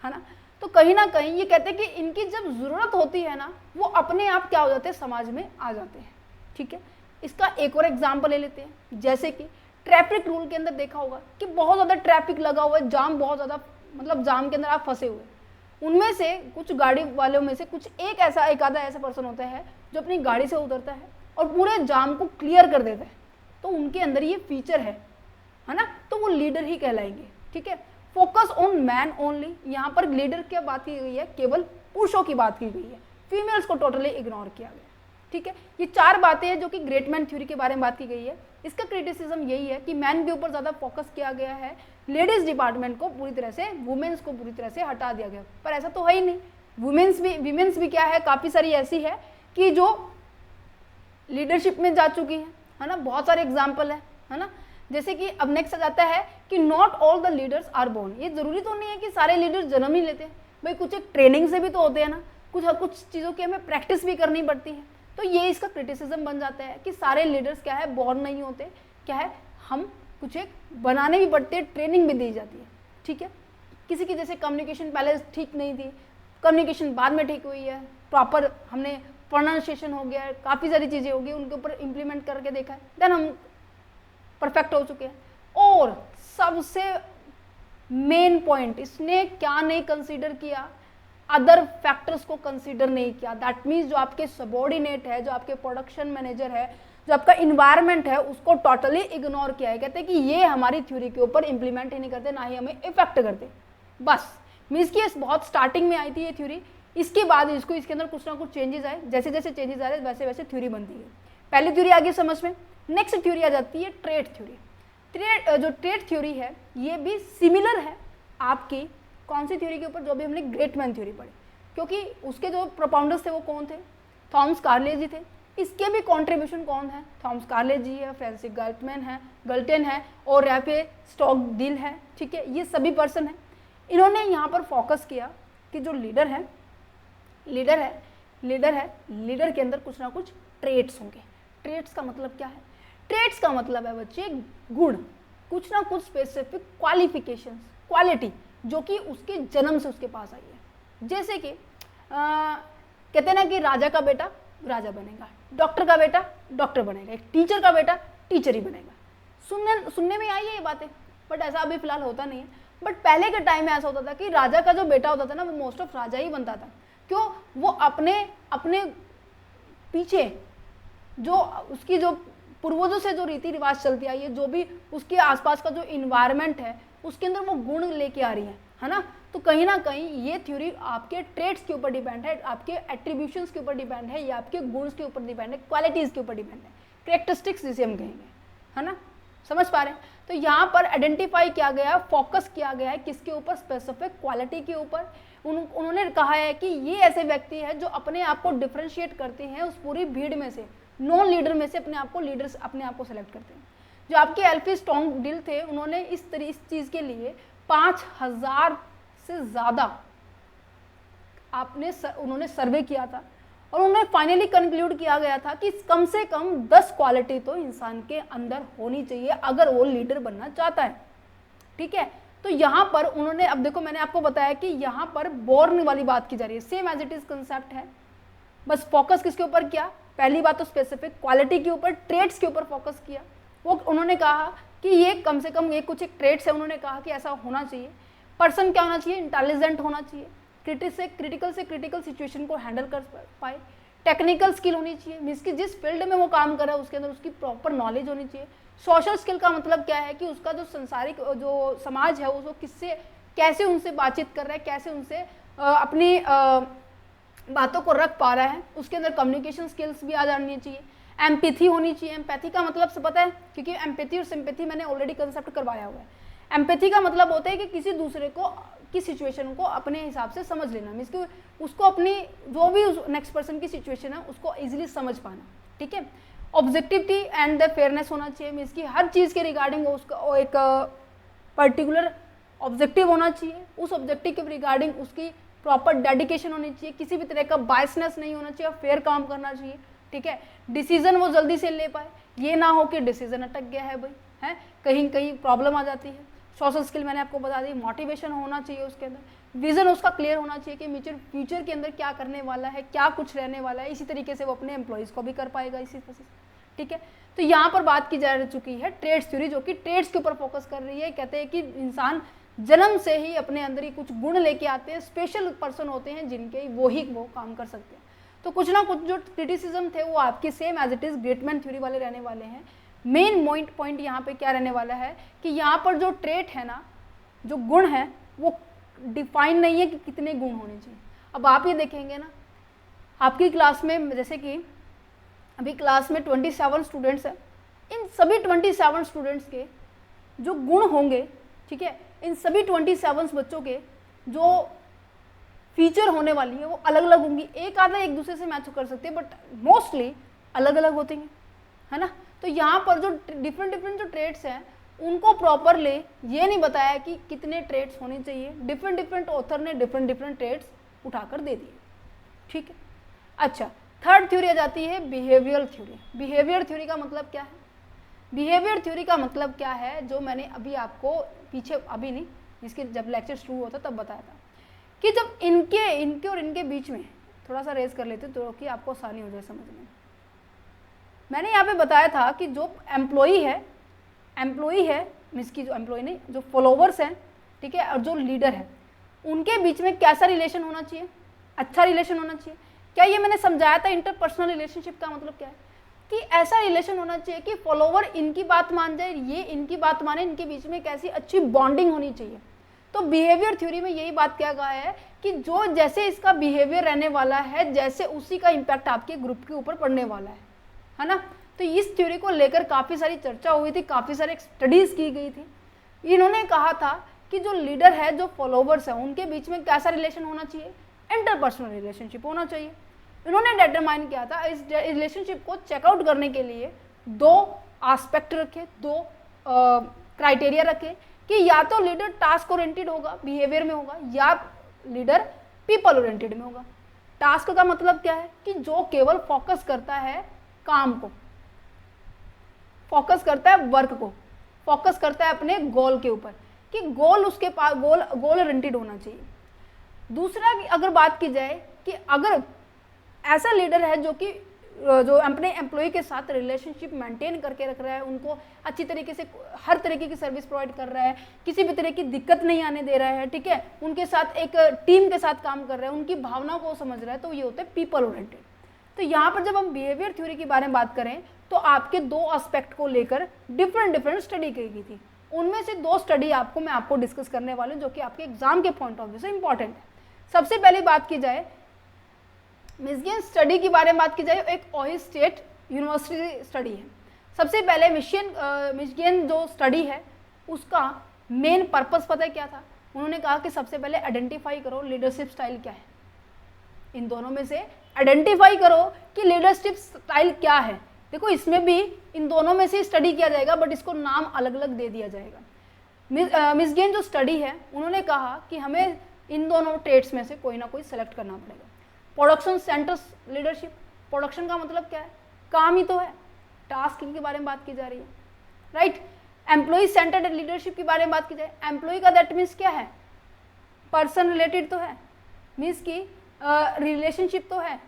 है ना। तो कहीं ना कहीं ये कहते हैं कि इनकी जब ज़रूरत होती है ना वो अपने आप क्या हो जाते हैं, समाज में आ जाते हैं, ठीक है। इसका एक और एग्जाम्पल ले लेते हैं, जैसे कि ट्रैफिक रूल के अंदर देखा होगा कि बहुत ज़्यादा ट्रैफिक लगा हुआ है, जाम बहुत ज़्यादा, मतलब जाम के अंदर आप फंसे हुए, उनमें से कुछ गाड़ी वालों में से कुछ एक आधा ऐसा पर्सन होता है जो अपनी गाड़ी से उतरता है और पूरे जाम को क्लियर कर देता है। तो उनके अंदर ये फीचर है ना, तो वो लीडर ही कहलाएंगे, ठीक है। फोकस ऑन मैन ओनली, यहाँ पर लीडर की बात की गई है, केवल पुरुषों की बात की गई है, फीमेल्स को टोटली इग्नोर किया गया, ठीक है। ये चार बातें हैं जो कि ग्रेट मैन थ्योरी के बारे में बात की गई है। इसका क्रिटिसिज्म यही है कि मैन के ऊपर ज़्यादा फोकस किया गया है, लेडीज डिपार्टमेंट को पूरी तरह से, वुमेन्स को पूरी तरह से हटा दिया गया। पर ऐसा तो है ही नहीं, वुमेन्स भी क्या है, काफ़ी सारी ऐसी है कि जो लीडरशिप में जा चुकी है ना। बहुत सारे एग्जाम्पल है ना। जैसे कि अब नेक्स्ट आ जाता है कि not all the leaders are born. ये जरूरी तो नहीं है कि सारे लीडर्स जन्म ही लेते हैं भाई, कुछ एक ट्रेनिंग से भी तो होते हैं ना, कुछ चीज़ों की हमें प्रैक्टिस भी करनी पड़ती है। तो ये इसका क्रिटिसिज्म बन जाता है कि सारे लीडर्स क्या है, बोर्न नहीं होते, क्या है, हम कुछ एक बनाने भी पड़ते हैं, ट्रेनिंग भी दी जाती है, ठीक है। किसी की जैसे कम्युनिकेशन पहले ठीक नहीं थी, कम्युनिकेशन बाद में ठीक हुई है, प्रॉपर हमने प्रोनाउंसिएशन हो गया है, काफ़ी सारी चीज़ें हो गई, उनके ऊपर इम्प्लीमेंट करके देखा है, देन हम परफेक्ट हो चुके हैं। और सबसे मेन पॉइंट, इसने क्या नहीं कंसीडर किया, अदर फैक्टर्स को कंसीडर नहीं किया। दैट मीन्स जो आपके सबॉर्डिनेट है, जो आपके प्रोडक्शन मैनेजर है, जो आपका इन्वायरमेंट है, उसको टोटली इग्नोर किया है। कहते हैं कि ये हमारी थ्योरी के ऊपर इंप्लीमेंट ही नहीं करते, ना ही हमें इफेक्ट करते। बस मीन्स की बहुत स्टार्टिंग में आई थी ये थ्योरी, इसके बाद इसके अंदर कुछ ना कुछ चेंजेस आए, जैसे जैसे चेंजेस आ रहे वैसे वैसे थ्योरी बनती है। पहली थ्योरी आ गई समझ में। नेक्स्ट थ्योरी आ जाती है ट्रेड थ्योरी। जो ट्रेड थ्योरी है ये भी सिमिलर है आपकी कौन सी थ्योरी के ऊपर, जो भी हमने ग्रेट मैन थ्योरी पढ़ी। क्योंकि उसके जो प्रोपाउंडर्स थे वो कौन थे, थॉमस कार्नेगी थे। इसके भी कंट्रीब्यूशन कौन है, थॉमस कार्नेगी है, फ्रांसिस गल्टन है और यहाँ पे स्टॉकडिल है, ठीक है, ये सभी पर्सन हैं। इन्होंने यहाँ पर फोकस किया कि जो लीडर है लीडर के अंदर कुछ ना कुछ ट्रेट्स होंगे। ट्रेट्स का मतलब क्या है, ट्रेट्स का मतलब है बच्चे गुण, कुछ ना कुछ स्पेसिफिक क्वालिफिकेशंस, क्वालिटी जो कि उसके जन्म से उसके पास आई है। जैसे कि कहते हैं ना कि राजा का बेटा राजा बनेगा, डॉक्टर का बेटा डॉक्टर बनेगा, एक टीचर का बेटा टीचर ही बनेगा। सुनने में आई है ये बातें, बट ऐसा अभी फिलहाल होता नहीं है। बट पहले के टाइम में ऐसा होता था कि राजा का जो बेटा होता था ना, वो मोस्ट ऑफ राजा ही बनता था। क्यों, वो अपने पीछे जो उसकी जो पूर्वजों से जो रीति रिवाज चलती आई है, जो भी उसके आसपास का जो इन्वायरमेंट है उसके अंदर वो गुण लेके आ रही है ना। तो कहीं ना कहीं ये थ्योरी आपके ट्रेड्स के ऊपर डिपेंड है, आपके एट्रीब्यूशंस के ऊपर डिपेंड है, या आपके गुण्स के ऊपर डिपेंड है, क्वालिटीज के ऊपर डिपेंड है, कैरेक्टरिस्टिक्स जिसे हम कहेंगे, है ना, समझ पा रहे हैं। तो यहाँ पर आइडेंटिफाई किया गया, फोकस किया गया है किसके ऊपर, स्पेसिफिक क्वालिटी के ऊपर। उन्होंने कहा है कि ये ऐसे व्यक्ति है जो अपने आप को डिफ्रेंशिएट करते हैं उस पूरी भीड़ में से, नॉन लीडर में से अपने आप को सेलेक्ट करते हैं। जो आपके एल्फी स्टॉकडिल थे, उन्होंने इस चीज़ के लिए 5000 से ज़्यादा उन्होंने सर्वे किया था और उन्होंने फाइनली कंक्लूड किया गया था कि कम से कम 10 क्वालिटी तो इंसान के अंदर होनी चाहिए अगर वो लीडर बनना चाहता है, ठीक है। तो यहाँ पर उन्होंने, अब देखो मैंने आपको बताया कि यहाँ पर बोर्न वाली बात की जा रही है, same as it is concept है, बस फोकस किसके ऊपर किया, पहली बात तो स्पेसिफिक क्वालिटी के ऊपर, ट्रेड्स के ऊपर फोकस किया। वो उन्होंने कहा कि ये कम से कम ये कुछ एक ट्रेड्स है, उन्होंने कहा कि ऐसा होना चाहिए। पर्सन क्या होना चाहिए, इंटेलिजेंट होना चाहिए, क्रिटिकल सिचुएशन को हैंडल कर पाए, टेक्निकल स्किल होनी चाहिए, मीन्स कि जिस फील्ड में वो काम कर रहा है उसके अंदर उसकी प्रॉपर नॉलेज होनी चाहिए। सोशल स्किल का मतलब क्या है कि उसका जो संसारिक जो समाज है उसको कैसे उनसे बातचीत कर रहा है, कैसे उनसे अपनी बातों को रख पा रहा है, उसके अंदर कम्युनिकेशन स्किल्स भी आ जानी चाहिए। एम्पैथी होनी चाहिए। एम्पैथी का मतलब से पता है, क्योंकि एम्पैथी और सिंपैथी मैंने ऑलरेडी कंसेप्ट करवाया हुआ है। एम्पैथी का मतलब होता है कि किसी दूसरे को की सिचुएशन को अपने हिसाब से समझ लेना, मीन्स कि उसको अपनी जो भी नेक्स्ट पर्सन की सिचुएशन है उसको इजीली समझ पाना, ठीक है। ऑब्जेक्टिविटी एंड द फेयरनेस होना चाहिए, मीन्स कि हर चीज़ के रिगार्डिंग उसका एक पर्टिकुलर ऑब्जेक्टिव होना चाहिए, उस ऑब्जेक्टिव के रिगार्डिंग उसकी प्रॉपर डेडिकेशन होनी चाहिए, किसी भी तरह का बायसनेस नहीं होना चाहिए, फेयर काम करना चाहिए, ठीक है। डिसीजन वो जल्दी से ले पाए, ये ना हो कि डिसीजन अटक गया है भाई, है कहीं कहीं प्रॉब्लम आ जाती है। सोशल स्किल मैंने आपको बता दी, मोटिवेशन होना चाहिए उसके अंदर, विजन उसका क्लियर होना चाहिए कि फ्यूचर के अंदर क्या करने वाला है, क्या कुछ रहने वाला है, इसी तरीके से वो अपने एम्प्लॉयज़ को भी कर पाएगा इसी तरह से, ठीक है। तो यहाँ पर बात की जा चुकी है ट्रेड्स थ्योरी, जो कि ट्रेड्स के ऊपर फोकस कर रही है। कहते हैं कि इंसान जन्म से ही अपने अंदर ही कुछ गुण लेके आते हैं, स्पेशल पर्सन होते हैं जिनके वो काम कर सकते हैं। तो कुछ ना कुछ जो क्रिटिसिज्म थे वो आपकी same as it is great man theory वाले रहने वाले हैं। मेन पॉइंट यहाँ पे क्या रहने वाला है कि यहाँ पर जो ट्रेट है ना, जो गुण है वो डिफाइन नहीं है कि कितने गुण होने चाहिए। अब आप ये देखेंगे ना, आपकी क्लास में जैसे कि अभी क्लास में 27 स्टूडेंट्स हैं, इन सभी 27 स्टूडेंट्स के जो गुण होंगे, ठीक है, इन सभी 27 बच्चों के जो फीचर होने वाली है वो अलग अलग होंगी। एक आधा एक दूसरे से मैच कर सकते हैं, बट मोस्टली अलग अलग होते हैं, है ना। तो यहाँ पर जो डिफरेंट जो ट्रेड्स हैं उनको प्रॉपरली ये नहीं बताया कि कितने ट्रेड्स होने चाहिए, डिफरेंट ऑथर ने डिफरेंट ट्रेड्स उठाकर दे दिए, ठीक है। अच्छा, थर्ड थ्योरी आ जाती है बिहेवियर थ्योरी। बिहेवियर थ्योरी का मतलब क्या है? बिहेवियर थ्योरी का मतलब क्या है, जो मैंने अभी आपको पीछे, अभी नहीं, इसके जब लेक्चर शुरू होता तब बताया था कि जब इनके और इनके बीच में थोड़ा सा रेस कर लेते तो कि आपको आसानी हो जाए समझने में। मैंने यहाँ पे बताया था कि जो एम्प्लॉई है मीन्स की जो एम्प्लॉई नहीं, जो फॉलोवर्स हैं, ठीक है, और जो लीडर है, उनके बीच में कैसा रिलेशन होना चाहिए? अच्छा रिलेशन होना चाहिए। क्या ये मैंने समझाया था? इंटरपर्सनल रिलेशनशिप का मतलब क्या है कि ऐसा रिलेशन होना चाहिए कि फॉलोवर इनकी बात मान जाए, ये इनकी बात माने, इनके बीच में कैसी अच्छी बॉन्डिंग होनी चाहिए। तो बिहेवियर थ्योरी में यही बात क्या कहा है कि जो जैसे इसका बिहेवियर रहने वाला है, जैसे उसी का इम्पैक्ट आपके ग्रुप के ऊपर पड़ने वाला है ना। तो इस थ्योरी को लेकर काफ़ी सारी चर्चा हुई थी, काफ़ी सारे स्टडीज़ की गई थी। इन्होंने कहा था कि जो लीडर है, जो फॉलोवर्स है, उनके बीच में कैसा रिलेशन होना चाहिए? इंटरपर्सनल रिलेशनशिप होना चाहिए। इन्होंने डिटरमाइन किया था, इस रिलेशनशिप को चेकआउट करने के लिए दो एस्पेक्ट रखे, दो क्राइटेरिया रखे कि या तो लीडर टास्क ओरिएंटेड होगा, बिहेवियर में होगा, या लीडर पीपल ओरिएंटेड में होगा। टास्क का मतलब क्या है कि जो केवल फोकस करता है काम को, फोकस करता है वर्क को, फोकस करता है अपने गोल के ऊपर, कि गोल उसके पास गोल ओरिएंटेड होना चाहिए। दूसरा अगर बात की जाए कि अगर ऐसा लीडर है जो अपने एम्प्लॉय के साथ रिलेशनशिप मेंटेन करके रख रहा है, उनको अच्छी तरीके से हर तरीके की सर्विस प्रोवाइड कर रहा है, किसी भी तरह की दिक्कत नहीं आने दे रहा है, ठीक है, उनके साथ एक टीम के साथ काम कर रहा है, उनकी भावनाओं को समझ रहा है, तो ये होते हैं पीपल ओरिएंटेड। तो यहाँ पर जब हम बिहेवियर थ्योरी के बारे में बात करें तो आपके दो एस्पेक्ट को लेकर डिफरेंट स्टडी की गई थी। उनमें से दो स्टडी मैं आपको डिस्कस करने वाले हूँ, जो कि आपके एग्जाम के पॉइंट ऑफ व्यू से इंपॉर्टेंट है। सबसे पहले बात की जाए मिशिगन स्टडी के बारे में बात की जाए, एक ओहियो स्टेट यूनिवर्सिटी स्टडी है। सबसे पहले मिशिगन जो स्टडी है उसका मेन पर्पस पता है क्या था? उन्होंने कहा कि सबसे पहले आइडेंटिफाई करो लीडरशिप स्टाइल क्या है, इन दोनों में से आइडेंटिफाई करो कि लीडरशिप स्टाइल क्या है। देखो इसमें भी इन दोनों में से स्टडी किया जाएगा, बट इसको नाम अलग अलग दे दिया जाएगा। मिशिगन जो स्टडी है उन्होंने कहा कि हमें इन दोनों ट्रेड्स में से कोई ना कोई सेलेक्ट करना पड़ेगा। प्रोडक्शन सेंटर्स लीडरशिप, प्रोडक्शन का मतलब क्या है? काम ही तो है, टास्क के बारे में बात की जा रही है, राइट। एम्प्लॉय सेंटर्ड लीडरशिप के बारे में बात की जाए, एम्प्लॉय का दैट मीन्स क्या है? पर्सन रिलेटेड तो है, मीन्स की रिलेशनशिप तो है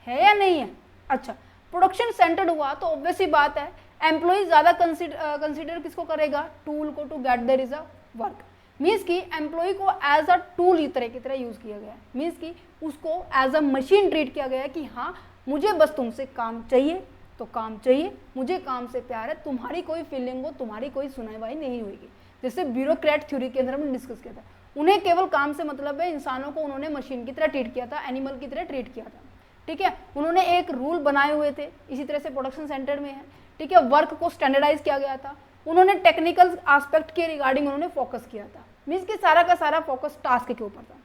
या नहीं है? अच्छा, प्रोडक्शन सेंटर्ड हुआ तो ऑब्वियस ही बात है एम्प्लॉय ज़्यादा कंसिडर किसको करेगा? टूल को, to get the result work. Means की एम्प्लॉय को एज अ टूल की तरह यूज़ किया गया है, मीन्स की उसको एज अ मशीन ट्रीट किया गया है कि हाँ मुझे बस तुमसे काम चाहिए तो काम चाहिए, मुझे काम से प्यार है, तुम्हारी कोई फीलिंग हो, तुम्हारी कोई सुनाई नहीं होगी। जैसे ब्यूरोक्रेट थ्योरी के अंदर हमने डिस्कस किया था, उन्हें केवल काम से मतलब है, इंसानों को उन्होंने मशीन की तरह ट्रीट किया था, एनिमल की तरह ट्रीट किया था, ठीक है। उन्होंने एक रूल बनाए हुए थे, इसी तरह से प्रोडक्शन सेंटर में है, ठीक है। वर्क को स्टैंडर्डाइज किया गया था, उन्होंने टेक्निकल एस्पेक्ट के रिगार्डिंग उन्होंने फोकस किया था, मीन्स कि सारा का सारा फोकस टास्क के ऊपर था।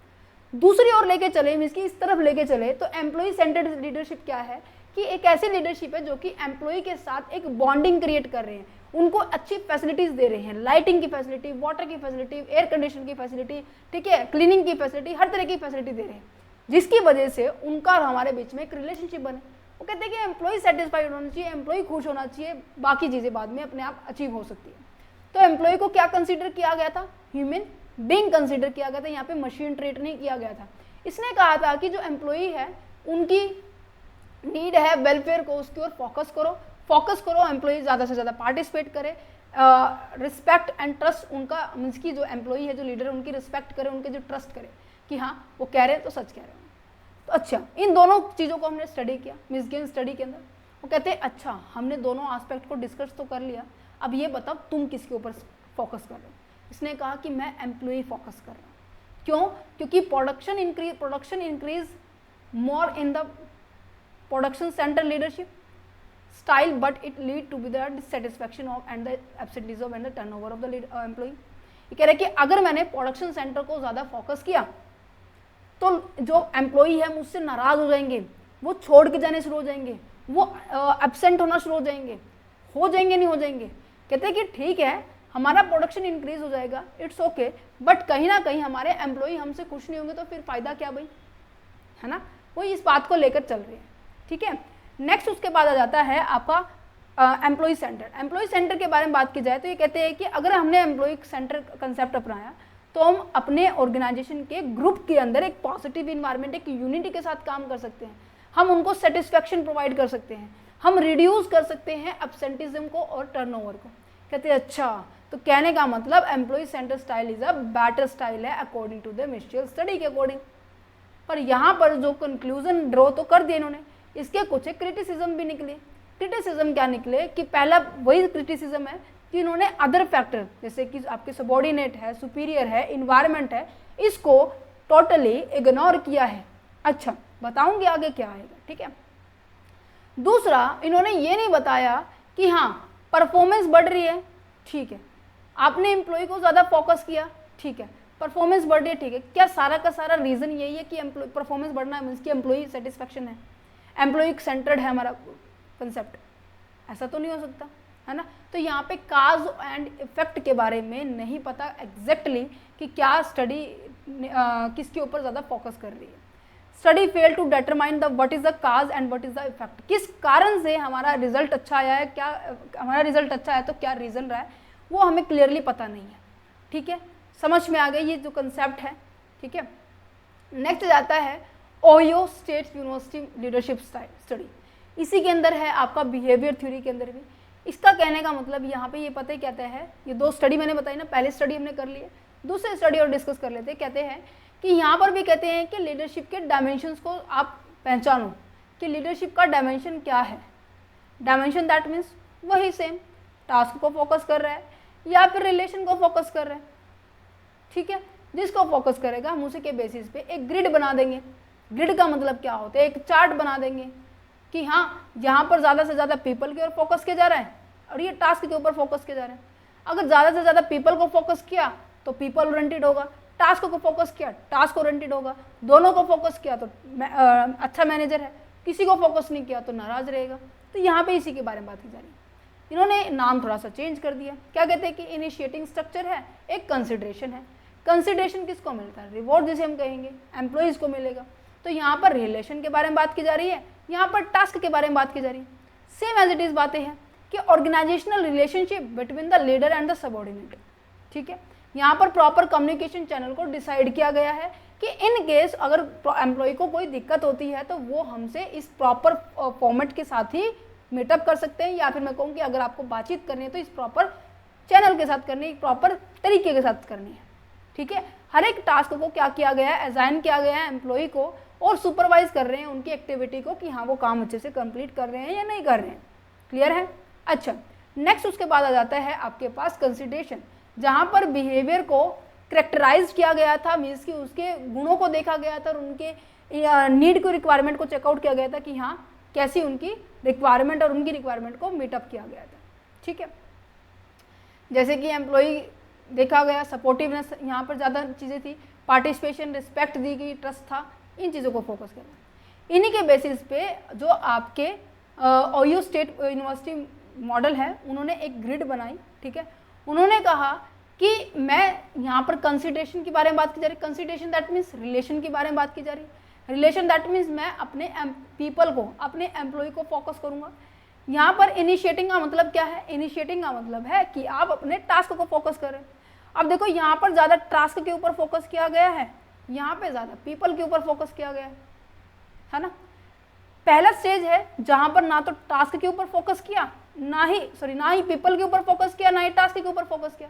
दूसरी ओर लेके चले, मीन्स कि इस तरफ लेके चले तो एम्प्लॉय सेंटर्ड लीडरशिप क्या है कि एक ऐसी लीडरशिप है जो कि एम्प्लॉय के साथ एक बॉन्डिंग क्रिएट कर रहे हैं, उनको अच्छी फैसिलिटीज दे रहे हैं, लाइटिंग की फैसिलिटी, वाटर की फैसिलिटी, एयर कंडीशन की फैसिलिटी, ठीक है, क्लीनिंग की फैसिलिटी, हर तरह की फैसिलिटी दे रहे हैं, जिसकी वजह से उनका और हमारे बीच में एक रिलेशनशिप बने। वो कहते हैं कि एम्प्लॉय सेटिस्फाइड होना चाहिए, एम्प्लॉय खुश होना चाहिए, बाकी चीज़ें बाद में अपने आप अचीव हो सकती है। तो एम्प्लॉय को क्या कंसीडर किया गया था? ह्यूमन बीइंग कंसीडर किया गया था, यहाँ पे मशीन ट्रीट नहीं किया गया था। इसने कहा था कि जो एम्प्लॉय है उनकी नीड है वेलफेयर को, उसकी ओर फोकस करो, एम्प्लॉय ज़्यादा से ज़्यादा पार्टिसिपेट करे, रिस्पेक्ट एंड ट्रस्ट उनका, मीन्स की जो एम्प्लॉय है, जो लीडर है, उनकी रिस्पेक्ट करे, उनके जो ट्रस्ट करे कि हाँ वो कह रहे हैं तो सच कह रहे हैं। तो अच्छा, इन दोनों चीज़ों को हमने स्टडी किया मिशिगन स्टडी के अंदर। वो कहते हैं अच्छा हमने दोनों एस्पेक्ट को डिस्कस तो कर लिया, अब ये बताओ तुम किसके ऊपर फोकस कर रहे हो? इसने कहा कि मैं एम्प्लॉय फोकस कर रहा हूँ। क्यों? क्योंकि production increase more in the production centre leadership style, but it lead to be the dissatisfaction of and the absenteeism and the turnover of the employ. ये कह रहे हैं कि अगर मैंने प्रोडक्शन सेंटर को ज़्यादा फोकस किया तो जो एम्प्लॉय है मुझसे नाराज़ हो जाएंगे, वो छोड़ के जाने शुरू हो जाएंगे, वो एब्सेंट होना शुरू हो जाएंगे नहीं हो जाएंगे। कहते हैं कि ठीक है हमारा प्रोडक्शन इंक्रीज हो जाएगा, इट्स ओके, बट कहीं ना कहीं हमारे एम्प्लॉय हमसे खुश नहीं होंगे तो फिर फ़ायदा क्या भाई, है ना। वो इस बात को लेकर चल रहे हैं, ठीक है। नेक्स्ट उसके बाद आ जाता है आपका एम्प्लॉय सेंटर। एम्प्लॉय सेंटर के बारे में बात की जाए तो ये कहते हैं कि अगर हमने एम्प्लॉय सेंटर कंसेप्ट अपनाया तो हम अपने ऑर्गेनाइजेशन के ग्रुप के अंदर एक पॉजिटिव इन्वायरमेंट, एक यूनिटी के साथ काम कर सकते हैं, हम उनको सेटिस्फैक्शन प्रोवाइड कर सकते हैं, हम रिड्यूस कर सकते हैं एब्सेंटिज्म को और टर्नओवर को। कहते हैं अच्छा, तो कहने का मतलब employee centre style is a better style है according to the Michigan study के अकॉर्डिंग। पर यहाँ पर जो कंक्लूजन ड्रॉ तो कर दिए इन्होंने, इसके कुछ क्रिटिसिज्म भी निकले। क्रिटिसिज्म क्या निकले कि पहला वही क्रिटिसिज्म है कि इन्होंने अदर फैक्टर जैसे कि आपके सबॉर्डिनेट है, सुपीरियर है, इन्वायरमेंट है, इसको टोटली इग्नोर किया है। अच्छा, बताऊंगी आगे क्या आएगा, ठीक है। दूसरा, इन्होंने ये नहीं बताया कि हाँ परफॉर्मेंस बढ़ रही है, ठीक है, आपने एम्प्लॉय को ज़्यादा फोकस किया, ठीक है, परफॉर्मेंस बढ़ रही है, ठीक है, क्या सारा का सारा रीज़न यही है कि परफॉर्मेंस बढ़ना है मीन्स कि एम्प्लॉई सेटिस्फेक्शन है, एम्प्लॉई सेंटर्ड है हमारा कंसेप्ट? ऐसा तो नहीं हो सकता, है ना। तो यहाँ पे काज एंड इफेक्ट के बारे में नहीं पता एग्जैक्टली कि क्या स्टडी किसके ऊपर ज़्यादा फोकस कर रही है। Study fail to determine the what is the cause and what is the effect, किस कारण से हमारा रिजल्ट अच्छा आया है, क्या हमारा रिजल्ट अच्छा है तो क्या रीज़न रहा है, वो हमें क्लियरली पता नहीं है, ठीक है। समझ में आ गई ये जो कंसेप्ट है, ठीक है। नेक्स्ट जाता है Ohio state university leadership study, इसी के अंदर है आपका बिहेवियर थ्योरी के अंदर भी। इसका कहने का मतलब यहाँ पे ये पता ही कहते हैं, ये दो स्टडी मैंने बताई ना, पहले स्टडी हमने कर ली है, दूसरे स्टडी और डिस्कस कर लेते हैं। कहते हैं कि यहाँ पर भी कहते हैं कि लीडरशिप के डायमेंशंस को आप पहचानो कि लीडरशिप का डायमेंशन क्या है। डायमेंशन दैट मीन्स वही सेम, टास्क को फोकस कर रहा है या फिर रिलेशन को फोकस कर रहा है, ठीक है। जिसको फोकस करेगा हम उसी के बेसिस पे एक ग्रिड बना देंगे। ग्रिड का मतलब क्या होता है, एक चार्ट बना देंगे कि हाँ यहाँ पर ज़्यादा से ज़्यादा पीपल की ओर फोकस किया जा रहा है और ये टास्क के ऊपर फोकस किया जा रहा है। अगर ज़्यादा से ज़्यादा पीपल को फोकस किया तो पीपल ओरिएंटेड होगा, टास्क को फोकस किया टास्क ओरिएंटेड होगा, दोनों को फोकस किया तो अच्छा मैनेजर है, किसी को फोकस नहीं किया तो नाराज रहेगा। तो यहाँ पे इसी के बारे में बात की जा रही है। इन्होंने नाम थोड़ा सा चेंज कर दिया, क्या कहते हैं कि इनिशिएटिंग स्ट्रक्चर है, एक कंसिडरेशन है। कंसिडरेशन किसको मिलता है, रिवॉर्ड जिसे हम कहेंगे एम्प्लॉइज को मिलेगा। तो यहाँ पर रिलेशन के बारे में बात की जा रही है, यहाँ पर टास्क के बारे में बात की जा रही है। सेम एज इट इज बातें हैं कि organisational relationship between the leader and the subordinate, ठीक है। यहाँ पर प्रॉपर कम्युनिकेशन चैनल को डिसाइड किया गया है कि इन केस अगर एम्प्लॉय को कोई दिक्कत होती है तो वो हमसे इस प्रॉपर फॉर्मेट के साथ ही मीटअप कर सकते हैं, या फिर मैं कहूँ कि अगर आपको बातचीत करनी है तो इस प्रॉपर चैनल के साथ करनी है, प्रॉपर तरीके के साथ करनी है, ठीक है। हर एक टास्क को क्या किया गया है, असाइन किया गया है एम्प्लॉय को और सुपरवाइज कर रहे हैं उनकी एक्टिविटी को कि हाँ वो काम अच्छे से कंप्लीट कर रहे हैं या नहीं कर रहे हैं। क्लियर है? अच्छा, नेक्स्ट उसके बाद आ जाता है आपके पास कंसिडरेशन, जहाँ पर बिहेवियर को करेक्टराइज किया गया था, मीन्स कि उसके गुणों को देखा गया था और उनके नीड को रिक्वायरमेंट को चेकआउट किया गया था कि हाँ कैसी उनकी रिक्वायरमेंट और उनकी रिक्वायरमेंट को मीटअप किया गया था, ठीक है। जैसे कि एम्प्लॉय देखा गया, सपोर्टिवनेस यहाँ पर ज़्यादा चीज़ें थी, पार्टिसिपेशन, रिस्पेक्ट दी गई, ट्रस्ट था, इन चीज़ों को फोकस करना। इन्हीं के बेसिस पे जो आपके ओहियो स्टेट यूनिवर्सिटी मॉडल है उन्होंने एक ग्रिड बनाई, ठीक है। उन्होंने कहा कि मैं यहाँ पर कंसिडरेशन के बारे में बात की जा रही है, कंसिडरेशन दैट मीन्स रिलेशन के बारे में बात की जा रही है, रिलेशन दैट मीन्स मैं अपने पीपल को, अपने एम्प्लॉय को फोकस करूँगा। यहाँ पर इनिशिएटिंग का मतलब क्या है, इनिशिएटिंग का मतलब है कि आप अपने टास्क को फोकस करें। अब देखो यहाँ पर ज़्यादा टास्क के ऊपर फोकस किया गया है, यहाँ पे ज़्यादा पीपल के ऊपर फोकस किया गया है ना। पहला स्टेज है जहाँ पर ना तो टास्क के ऊपर फोकस किया, ना ही पीपल के ऊपर फोकस किया, ना ही टास्क के ऊपर फोकस किया।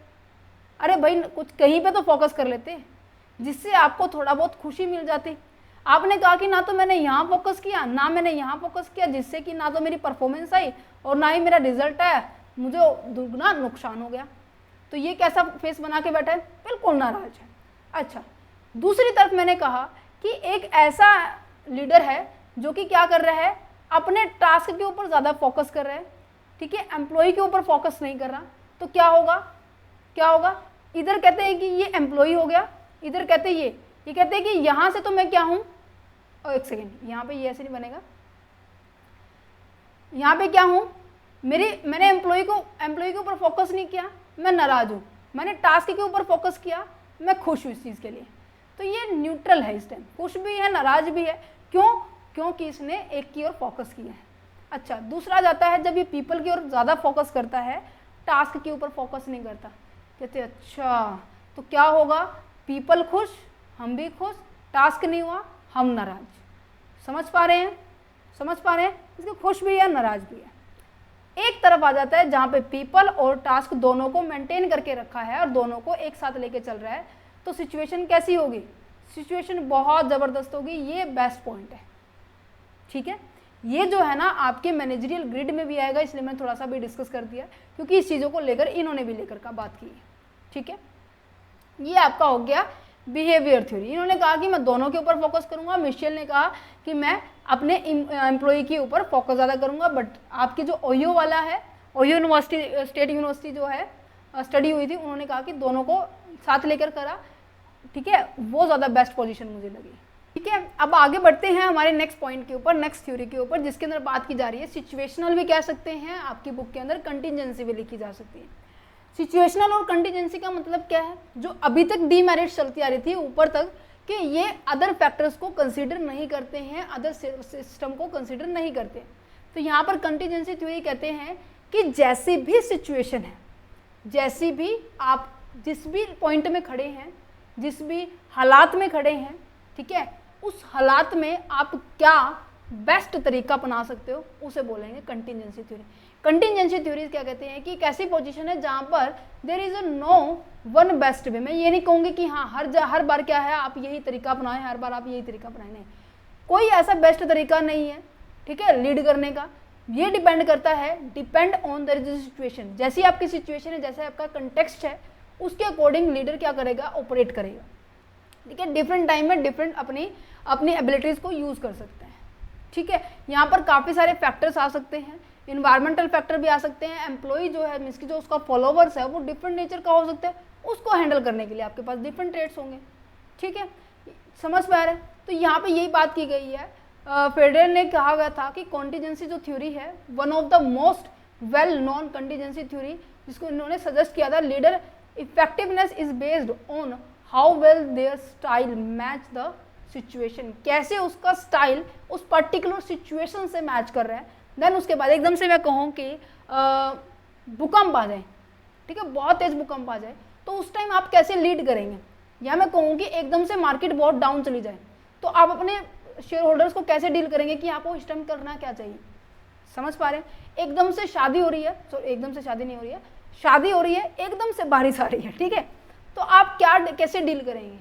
अरे भाई कुछ कहीं पे तो फोकस कर लेते जिससे आपको थोड़ा बहुत खुशी मिल जाती। आपने कहा कि ना तो मैंने यहाँ फोकस किया ना मैंने यहाँ फोकस किया, जिससे कि ना तो मेरी परफॉर्मेंस आई और ना ही मेरा रिजल्ट आया, मुझे दुगना नुकसान हो गया। तो ये कैसा फेस बना के बैठा है, बिल्कुल नाराज है। अच्छा, दूसरी तरफ मैंने कहा कि एक ऐसा लीडर है जो कि क्या कर रहा है, अपने टास्क के ऊपर ज़्यादा फोकस कर रहा है, ठीक है, एम्प्लॉय के ऊपर फोकस नहीं कर रहा। तो क्या होगा, इधर कहते हैं कि ये एम्प्लॉय हो गया, इधर कहते हैं ये कहते हैं कि यहाँ से तो मैं क्या हूँ, एक सेकेंड, यहाँ पे ये ऐसे नहीं बनेगा, यहाँ पे क्या हूँ, मैंने एम्प्लॉय के ऊपर फोकस नहीं किया, मैं नाराज हूँ। मैंने टास्क के ऊपर फोकस किया, मैं खुश हूँ इस चीज़ के लिए। तो ये न्यूट्रल है, इस टाइम खुश भी है नाराज भी है। क्योंकि इसने एक की ओर फोकस किया है। अच्छा, दूसरा जाता है जब ये पीपल की ओर ज़्यादा फोकस करता है, टास्क के ऊपर फोकस नहीं करता। कहते अच्छा तो क्या होगा, पीपल खुश, हम भी खुश, टास्क नहीं हुआ, हम नाराज। समझ पा रहे हैं इसके खुश भी है नाराज भी है। एक तरफ आ जाता है जहाँ पे पीपल और टास्क दोनों को मेंटेन करके रखा है और दोनों को एक साथ लेके चल रहा है, तो सिचुएशन कैसी होगी, सिचुएशन बहुत ज़बरदस्त होगी। ये बेस्ट पॉइंट है, ठीक है। ये जो है ना आपके मैनेजरियल ग्रिड में भी आएगा, इसलिए मैंने थोड़ा सा भी डिस्कस कर दिया क्योंकि इस चीज़ों को लेकर इन्होंने भी लेकर का बात की है, ठीक है। ये आपका हो गया बिहेवियर थ्योरी। इन्होंने कहा कि मैं दोनों के ऊपर फोकस करूंगा, मिशेल ने कहा कि मैं अपने एम्प्लॉय के ऊपर फोकस ज़्यादा करूंगा। बट आपकी जो ओहियो वाला है, ओहियो यूनिवर्सिटी स्टेट यूनिवर्सिटी जो है स्टडी हुई थी, उन्होंने कहा कि दोनों को साथ लेकर करा। ठीक है, वो ज़्यादा बेस्ट पोजीशन मुझे लगी। ठीक है, अब आगे बढ़ते हैं हमारे नेक्स्ट पॉइंट के ऊपर, नेक्स्ट थ्योरी के ऊपर, जिसके अंदर बात की जा रही है सिचुएशनल भी कह सकते हैं, आपकी बुक के अंदर कंटीजेंसी भी लिखी जा सकती है। सिचुएशनल और कंटीजेंसी का मतलब क्या है, जो अभी तक डीमेरिट चलती आ रही थी ऊपर तक कि ये अदर फैक्टर्स को कंसीडर नहीं करते हैं, अदर सिस्टम को कंसीडर नहीं करते, तो यहाँ पर कंटीजेंसी थ्योरी कहते हैं कि जैसी भी सिचुएशन है, जैसी भी आप जिस भी पॉइंट में खड़े हैं, जिस भी हालात में खड़े हैं, ठीक है, उस हालात में आप क्या बेस्ट तरीका अपना सकते हो, उसे बोलेंगे कंटीजेंसी थ्योरी। कंटीजेंसी थ्योरी क्या कहते हैं कि एक ऐसी पोजीशन है जहाँ पर there is no one best way. मैं ये नहीं कहूँगी कि हाँ हर बार क्या है आप यही तरीका अपनाएं, हर बार आप यही तरीका अपनाएं, नहीं, कोई ऐसा बेस्ट तरीका नहीं है, ठीक है, लीड करने का। ये डिपेंड करता है, डिपेंड ऑन द सिचुएशन, जैसी आपकी सिचुएशन है, जैसा आपका कंटेक्स्ट है, उसके अकॉर्डिंग लीडर क्या करेगा, ऑपरेट करेगा। ठीक है, डिफरेंट टाइम में डिफरेंट अपनी एबिलिटीज़ को यूज़ कर सकते हैं। ठीक है, यहाँ पर काफ़ी सारे फैक्टर्स आ सकते हैं, इन्वायरमेंटल फैक्टर भी आ सकते हैं, एम्प्लॉई जो है मीन्स की जो उसका फॉलोवर्स है वो डिफरेंट नेचर का हो सकता है, उसको हैंडल करने के लिए आपके पास डिफरेंट ट्रेड्स होंगे। ठीक है, समझ में आ रहा है। तो यहाँ पे यही बात की गई है, फेडरर ने कहा गया था कि कॉन्टीजेंसी जो थ्योरी है one of the most well known contingency theory, जिसको इन्होंने सजेस्ट किया था, leader effectiveness is based on how well there style match the situation, कैसे उसका स्टाइल उस पर्टिकुलर सिचुएशन से मैच कर रहा है। देन उसके बाद एकदम से मैं कहूँ कि भूकंप आ जाए, ठीक है, बहुत तेज भूकंप आ जाए, तो उस टाइम आप कैसे लीड करेंगे, या मैं कहूँ कि एकदम से मार्केट बहुत डाउन चली जाए, तो आप अपने शेयर होल्डर्स को कैसे डील करेंगे कि आपको इस टाइम करना क्या चाहिए। समझ पा रहे हैं। एकदम से शादी हो रही है, एकदम से शादी नहीं हो रही है, शादी हो रही है, एकदम से बारिश आ रही है, ठीक है, तो आप क्या कैसे डील करेंगे,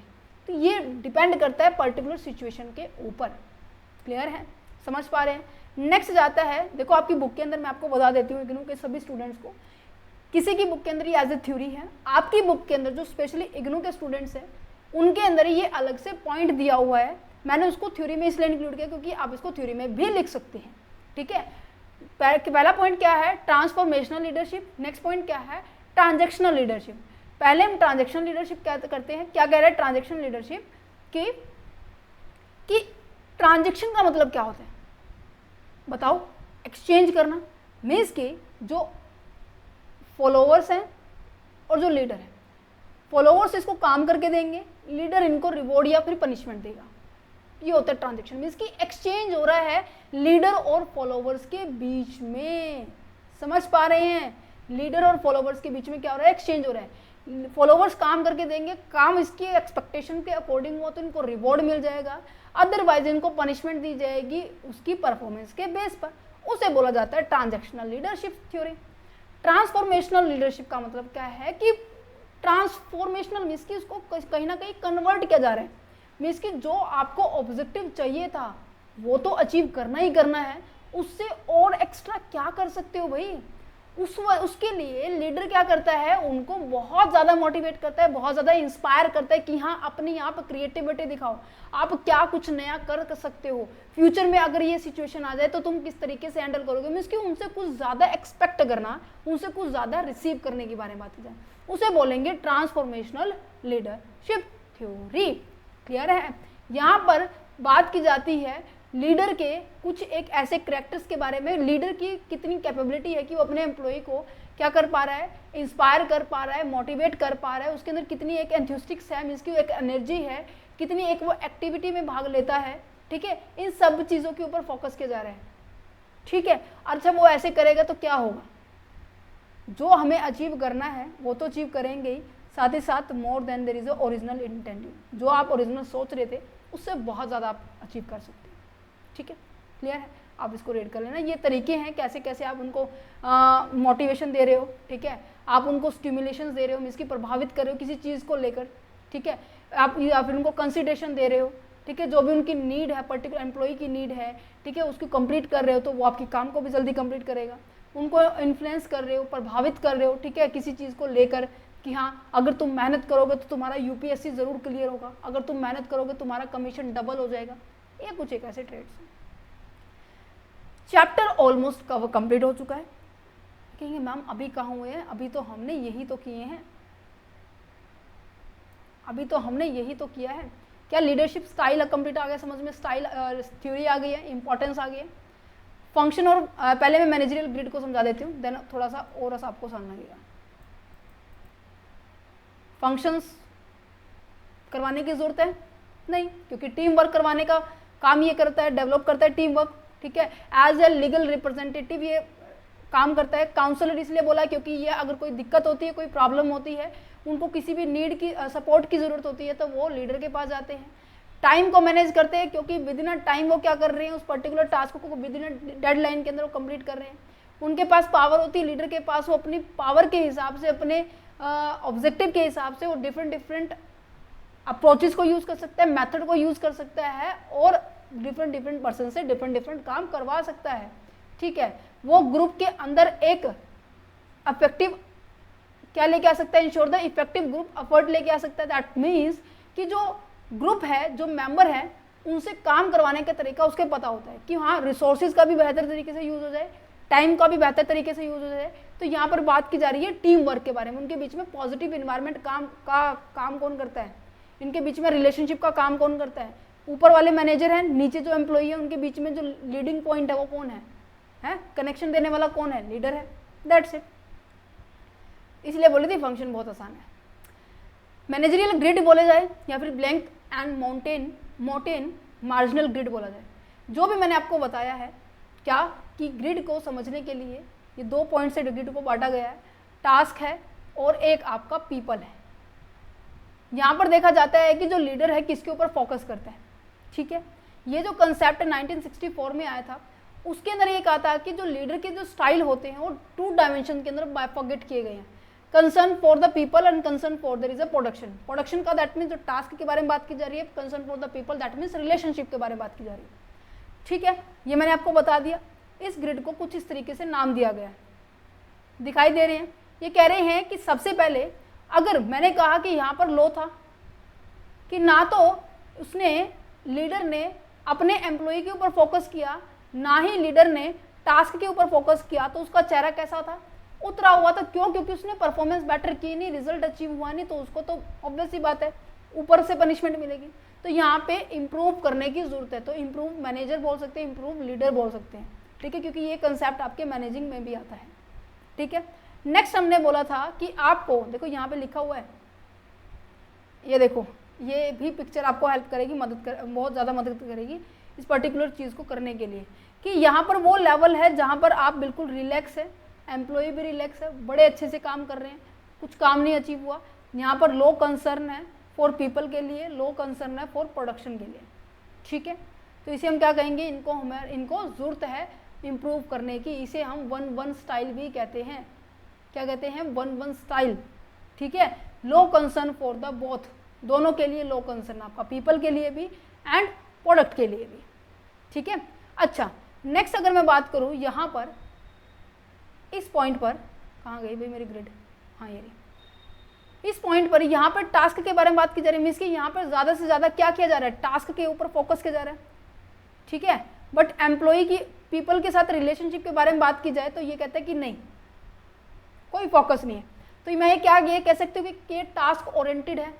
तो ये डिपेंड करता है पर्टिकुलर सिचुएशन के ऊपर। क्लियर है, समझ पा रहे हैं। नेक्स्ट जाता है, देखो आपकी बुक के अंदर मैं आपको बता देती हूँ इग्नू के सभी स्टूडेंट्स को, किसी की बुक के अंदर ये एज ए थ्योरी है, आपकी बुक के अंदर जो स्पेशली इग्नू के स्टूडेंट्स हैं उनके अंदर ये अलग से पॉइंट दिया हुआ है। मैंने उसको थ्योरी में इसलिए इंक्लूड किया क्योंकि आप इसको थ्योरी में भी लिख सकते हैं। ठीक है, पहला पॉइंट क्या है, ट्रांसफॉर्मेशनल लीडरशिप। नेक्स्ट पॉइंट क्या है, ट्रांजेक्शनल लीडरशिप। पहले हम ट्रांजेक्शनल लीडरशिप क्या करते हैं, क्या कह रहे हैं ट्रांजेक्शनल लीडरशिप कि ट्रांजेक्शन का मतलब क्या होता है बताओ, एक्सचेंज करना, मीन्स कि जो फॉलोवर्स हैं और जो लीडर है, फॉलोवर्स इसको काम करके देंगे, लीडर इनको रिवॉर्ड या फिर पनिशमेंट देगा, ये होता है ट्रांजेक्शन। मीन्स कि एक्सचेंज हो रहा है लीडर और फॉलोवर्स के बीच में। समझ पा रहे हैं, लीडर और फॉलोवर्स के बीच में क्या हो रहा है, एक्सचेंज हो रहा है। फॉलोवर्स काम करके देंगे, काम इसकी एक्सपेक्टेशन के अकॉर्डिंग हो तो इनको रिवॉर्ड मिल जाएगा, अदरवाइज इनको पनिशमेंट दी जाएगी उसकी परफॉर्मेंस के बेस पर। उसे बोला जाता है transactional leadership theory. Transformational leadership का मतलब क्या है कि ट्रांसफॉर्मेशनल मीन्स कि उसको कहीं ना कहीं कन्वर्ट किया जा रहा है, मीन्स कि जो आपको ऑब्जेक्टिव चाहिए था वो तो अचीव करना ही करना है, उससे और एक्स्ट्रा क्या कर सकते हो भाई, उसके लिए लीडर क्या करता है, उनको बहुत ज़्यादा मोटिवेट करता है, बहुत ज़्यादा इंस्पायर करता है कि हाँ अपनी आप क्रिएटिविटी दिखाओ, आप क्या कुछ नया कर सकते हो, फ्यूचर में अगर ये सिचुएशन आ जाए तो तुम किस तरीके से हैंडल करोगे। मीन्स कि उनसे कुछ ज़्यादा एक्सपेक्ट करना, उनसे कुछ ज़्यादा रिसीव करने के बारे में बात की जाए, उसे बोलेंगे ट्रांसफॉर्मेशनल लीडरशिप थ्योरी। क्लियर है। यहाँ पर बात की जाती है लीडर के कुछ एक ऐसे कैरेक्टर्स के बारे में, लीडर की कितनी कैपेबिलिटी है कि वो अपने एम्प्लॉय को क्या कर पा रहा है, इंस्पायर कर पा रहा है, मोटिवेट कर पा रहा है, उसके अंदर कितनी एक एंथुसिस्टिक्स है, मीन्स की एक एनर्जी है, कितनी एक वो एक्टिविटी में भाग लेता है। ठीक है, इन सब चीज़ों के ऊपर फोकस किया जा रहा है। ठीक है, अच्छा वो ऐसे करेगा तो क्या होगा, जो हमें अचीव करना है वो तो अचीव करेंगे ही, साथ ही साथ more than there is original intent, जो आप ओरिजिनल सोच रहे थे उससे बहुत ज़्यादा आप अचीव कर सकते हैं। ठीक है, क्लियर है, आप इसको रीड कर लेना। ये तरीके हैं कैसे कैसे आप उनको मोटिवेशन दे रहे हो, ठीक है, आप उनको स्टिमुलेशन दे रहे हो, इसकी प्रभावित कर रहे हो किसी चीज़ को लेकर, ठीक है, आप या फिर उनको कंसिडरेशन दे रहे हो, ठीक है, जो भी उनकी नीड है, पर्टिकुलर एम्प्लॉय की नीड है, ठीक है, उसको कंप्लीट कर रहे हो तो वो आपके काम को भी जल्दी कंप्लीट करेगा, उनको इन्फ्लुएंस कर रहे हो, प्रभावित कर रहे हो, ठीक है, किसी चीज़ को लेकर कि हाँ अगर तुम मेहनत करोगे तो तुम्हारा यूपीएससी ज़रूर क्लियर होगा, अगर तुम मेहनत करोगे तुम्हारा कमीशन डबल हो जाएगा। ये कुछ एक ऐसे ट्रेड्स हैं। चैप्टर ऑलमोस्ट कंप्लीट हो चुका है। कहेंगे मैम अभी कहाँ हुए हैं, अभी तो हमने यही तो किए हैं। अभी तो हमने यही तो किया है। क्या लीडरशिप स्टाइल कंप्लीट आ गया समझ में, स्टाइल थ्योरी आ गई है, इंपॉर्टेंस आ गई है। फंक्शन और पहले मैं मैनेजरियल ग्रिड को समझा देती हूँ, देन थोड़ा सा और आपको समझना लगेगा। फंक्शंस करवाने की जरूरत है नहीं, क्योंकि टीम वर्क करवाने का काम ये करता है, डेवलप करता है टीम वर्क, ठीक है। एज ए लीगल रिप्रेजेंटेटिव ये काम करता है। काउंसलर इसलिए बोला क्योंकि ये अगर कोई दिक्कत होती है, कोई प्रॉब्लम होती है, उनको किसी भी नीड की सपोर्ट की जरूरत होती है, तो वो लीडर के पास जाते हैं। टाइम को मैनेज करते हैं, क्योंकि विद इन टाइम वो क्या कर रहे हैं, उस पर्टिकुलर टास्क को विद इन डेडलाइन के अंदर वो कंप्लीट कर रहे हैं। उनके पास पावर होती है, लीडर के पास, वो अपनी पावर के हिसाब से, अपने ऑब्जेक्टिव के हिसाब से वो डिफरेंट अप्रोचेस को यूज कर सकता है, मेथड को यूज कर सकता है, और डिफरेंट पर्सन से डिफरेंट काम करवा सकता है, ठीक है। वो ग्रुप के अंदर एक इफेक्टिव क्या लेके आ सकता है, ensure the effective group effort लेके आ सकता है। दैट मीन्स कि जो ग्रुप है, जो मेंबर है, उनसे काम करवाने का तरीका उसके पता होता है कि हाँ रिसोर्सेज का भी बेहतर तरीके से यूज हो जाए, टाइम का भी बेहतर तरीके से यूज हो जाए। तो यहाँ पर बात की जा रही है टीम वर्क के बारे में। उनके बीच में पॉजिटिव इन्वायरमेंट काम कौन करता है, इनके बीच में रिलेशनशिप का काम कौन करता है। ऊपर वाले मैनेजर हैं, नीचे जो एम्प्लॉई है, उनके बीच में जो लीडिंग पॉइंट है वो कौन है, कनेक्शन देने वाला कौन है, लीडर है। That's it. इसलिए बोले थे फंक्शन बहुत आसान है। मैनेजरियल ग्रिड बोले जाए या फिर ब्लैंक एंड मोटेन मार्जिनल ग्रिड बोला जाए, जो भी मैंने आपको बताया है क्या कि ग्रिड को समझने के लिए ये 2 पॉइंट से ग्रिड को बांटा गया है। टास्क है और एक आपका पीपल है। यहाँ पर देखा जाता है कि जो लीडर है किसके ऊपर फोकस करता है, ठीक है। ये जो कंसेप्ट 1964 में आया था, उसके अंदर ये कहा था कि जो लीडर के जो स्टाइल होते हैं वो 2 डायमेंशन के अंदर बाइफर्केट किए गए हैं। Concern for the people and concern for their is a production का, दैट मीन्स जो टास्क के बारे में बात की जा रही है। Concern for the people that means relationship के बारे में बात की जा रही है, ठीक है। ये मैंने आपको बता दिया। इस ग्रिड को कुछ इस तरीके से नाम दिया गया है, दिखाई दे रहे हैं। ये कह रहे हैं कि सबसे पहले अगर मैंने कहा कि यहाँ पर लो था कि ना तो उसने लीडर ने अपने एम्प्लॉय के ऊपर फोकस किया, ना ही लीडर ने टास्क के ऊपर फोकस किया, तो उसका चेहरा कैसा था, उतरा हुआ था। क्यों? क्योंकि उसने परफॉर्मेंस बेटर की नहीं, रिजल्ट अचीव हुआ नहीं, तो उसको तो ऑब्वियस सी बात है ऊपर से पनिशमेंट मिलेगी। तो यहाँ पे इम्प्रूव करने की जरूरत है। तो इम्प्रूव मैनेजर बोल सकते हैं, इम्प्रूव लीडर बोल सकते हैं, ठीक है, क्योंकि ये कंसेप्ट आपके मैनेजिंग में भी आता है, ठीक है। नेक्स्ट हमने बोला था कि आपको देखो यहाँ पे लिखा हुआ है, ये देखो, ये भी पिक्चर आपको हेल्प करेगी, बहुत ज़्यादा मदद करेगी इस पर्टिकुलर चीज़ को करने के लिए, कि यहाँ पर वो लेवल है जहाँ पर आप बिल्कुल रिलैक्स है, एम्प्लॉय भी रिलैक्स है, बड़े अच्छे से काम कर रहे हैं, कुछ काम नहीं अचीव हुआ। यहाँ पर लो कंसर्न है फॉर पीपल के लिए, लो कंसर्न है फॉर प्रोडक्शन के लिए, ठीक है। तो इसे हम क्या कहेंगे, इनको ज़रूरत है इम्प्रूव करने की। इसे हम 1-1 स्टाइल भी कहते हैं। क्या कहते हैं? 1-1 स्टाइल, ठीक है। लो कंसर्न फॉर द बोथ, दोनों के लिए लो कंसर्न, आपका पीपल के लिए भी एंड प्रोडक्ट के लिए भी, ठीक है। अच्छा, नेक्स्ट अगर मैं बात करूं यहाँ पर इस पॉइंट पर, कहाँ गई भाई मेरी ग्रिड, हाँ ये रही। इस पॉइंट पर यहाँ पर टास्क के बारे में बात की जा रही है, मीन्स कि यहाँ पर ज़्यादा से ज़्यादा क्या किया जा रहा है, टास्क के ऊपर फोकस किया जा रहा है, ठीक है। बट एम्प्लॉय की पीपल के साथ रिलेशनशिप के बारे में बात की जाए तो ये कहता है कि नहीं, कोई फोकस नहीं है। तो मैं ये कह सकती हूँ कि ये टास्क ओरिएंटेड है,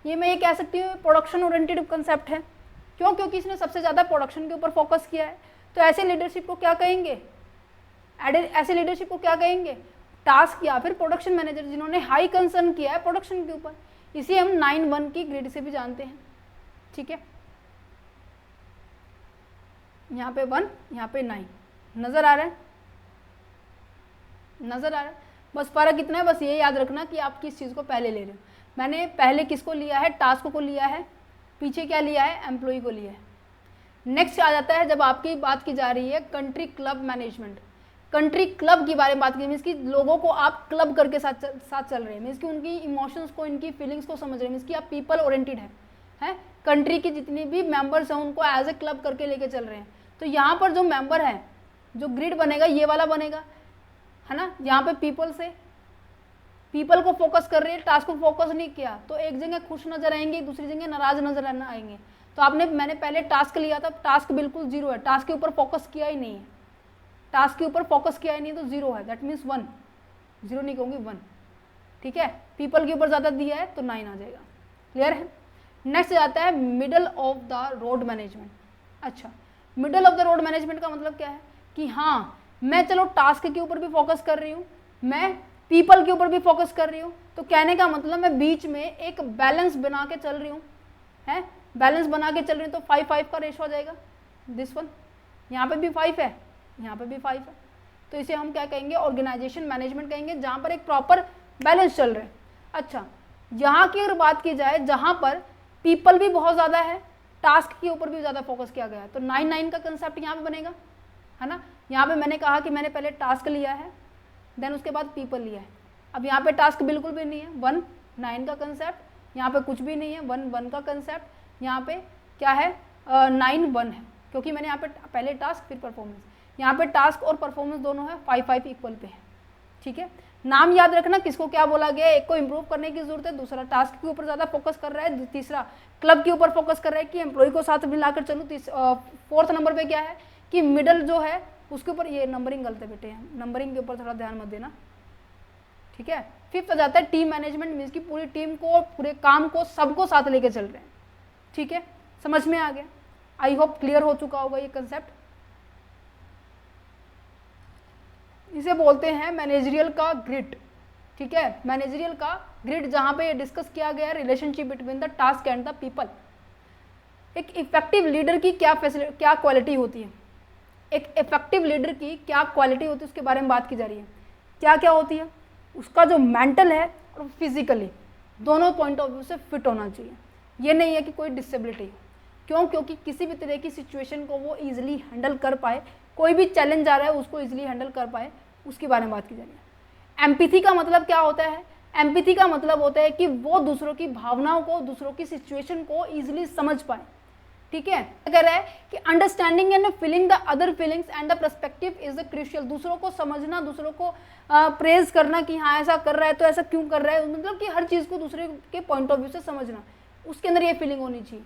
ये मैं ये कह सकती हूँ प्रोडक्शन ओरिएंटेड कंसेप्ट है। क्यों? क्योंकि इसने सबसे ज़्यादा प्रोडक्शन के ऊपर फोकस किया है। तो ऐसे लीडरशिप को क्या कहेंगे, ऐसे लीडरशिप को क्या कहेंगे, टास्क या फिर प्रोडक्शन मैनेजर, जिन्होंने हाई कंसर्न किया है प्रोडक्शन के ऊपर। इसे हम 9-1 की ग्रिड से भी जानते हैं, ठीक है। यहाँ पे 1, यहाँ पे 9, नजर आ रहा है, नजर आ रहा है। बस फर्क इतना है, बस ये याद रखना कि आप किस चीज़ को पहले ले रहे हो। मैंने पहले किसको लिया है, टास्क को लिया है, पीछे क्या लिया है, एम्प्लॉय को लिया है। नेक्स्ट आ जाता है जब आपकी बात की जा रही है country club management. Country club की बारे में बात की, मीन्स कि लोगों को आप क्लब करके साथ चल रहे हैं, मीन्स कि उनकी इमोशंस को, इनकी फीलिंग्स को समझ रहे हैं, मीन्स कि आप पीपल ओरिएंटेड हैं, कंट्री की जितनी भी मेंबर्स हैं उनको एज ए क्लब करके लेके चल रहे हैं। तो यहाँ पर जो मेंबर है, जो ग्रिड बनेगा ये वाला बनेगा, है ना। यहाँ पे पीपल को फोकस कर रहे हैं, टास्क को फोकस नहीं किया तो एक जगह खुश नजर आएंगे, दूसरी जगह नाराज नजर आएंगे। तो मैंने पहले टास्क लिया था, टास्क बिल्कुल 0 है, टास्क के ऊपर फोकस किया ही नहीं है, टास्क के ऊपर फोकस किया ही नहीं तो 0 है, दैट मीन्स 1, 0 नहीं कहूँगी 1, ठीक है। पीपल के ऊपर ज़्यादा दिया है तो 9 आ जाएगा, क्लियर है। नेक्स्ट आता है middle of the road management. अच्छा, middle of the road management का मतलब क्या है कि हाँ मैं चलो टास्क के ऊपर भी फोकस कर रही हूँ, मैं पीपल के ऊपर भी फोकस कर रही हूँ, तो कहने का मतलब मैं बीच में एक बैलेंस बना के चल रही हूँ, है बैलेंस बना के चल रही हूँ, तो 5-5 का रेशो आ जाएगा। दिस वन, यहाँ पे भी 5 है, यहाँ पे भी 5 है, तो इसे हम क्या कहेंगे, ऑर्गेनाइजेशन मैनेजमेंट कहेंगे, जहाँ पर एक प्रॉपर बैलेंस चल रहा है। अच्छा, यहाँ की अगर बात की जाए जहाँ पर पीपल भी बहुत ज़्यादा है, टास्क के ऊपर भी ज़्यादा फोकस किया गया है, तो 9-9 का कंसेप्ट यहाँ पे बनेगा, है ना। यहाँ पे मैंने कहा कि मैंने पहले टास्क लिया है, देन उसके बाद पीपल लिया है। अब यहाँ पे टास्क बिल्कुल भी नहीं है, 1-9 का कंसेप्ट, यहाँ पे कुछ भी नहीं है, 1-1 का कंसेप्ट, यहाँ पे क्या है 9-1 है, क्योंकि मैंने यहाँ पे पहले टास्क फिर परफॉर्मेंस, यहाँ पे टास्क और परफॉर्मेंस दोनों है, 5-5 इक्वल पे है। ठीक है, नाम याद रखना किसको क्या बोला गया है, एक को इम्प्रूव करने की जरूरत है, दूसरा टास्क के ऊपर ज़्यादा फोकस कर रहा है, तीसरा क्लब के ऊपर फोकस कर रहा है कि एम्प्लॉय को साथ मिलाकर चलूँ, फोर्थ नंबर पे क्या है कि मिडल जो है उसके ऊपर, ये नंबरिंग गलत है बेटे, नंबरिंग के ऊपर थोड़ा ध्यान मत देना। ठीक है, फिफ्थ आ जाता है टीम मैनेजमेंट, मीन्स की पूरी टीम को, पूरे काम को, सबको साथ लेके चल रहे हैं। ठीक है, समझ में आ गया, आई होप क्लियर हो चुका होगा ये कंसेप्ट। इसे बोलते हैं मैनेजरियल का ग्रिड। ठीक है, मैनेजरियल का ग्रिड, जहां पे ये डिस्कस किया गया है relationship between the task and the people. एक इफेक्टिव लीडर की क्या क्वालिटी होती है, एक इफेक्टिव लीडर की क्या क्वालिटी होती है उसके बारे में बात की जा रही है। क्या क्या होती है, उसका जो मेंटल है और फिजिकली दोनों पॉइंट ऑफ व्यू से फिट होना चाहिए। ये नहीं है कि कोई डिसेबिलिटी है, क्यों, क्योंकि किसी भी तरह की सिचुएशन को वो ईजिली हैंडल कर पाए, कोई भी चैलेंज आ रहा है उसको ईजिली हैंडल कर पाए, उसके बारे में बात की जा रही है। एम्पैथी का मतलब क्या होता है, एम्पैथी का मतलब होता है कि वो दूसरों की भावनाओं को, दूसरों की सिचुएशन को ईजिली समझ पाए। ठीक है, कह रहा है कि understanding and feeling the other feelings and the perspective is the crucial. दूसरों को समझना, दूसरों को प्रेज करना कि हाँ ऐसा कर रहा है तो ऐसा क्यों कर रहा है, मतलब कि हर चीज़ को दूसरे के पॉइंट ऑफ व्यू से समझना, उसके अंदर ये फीलिंग होनी चाहिए।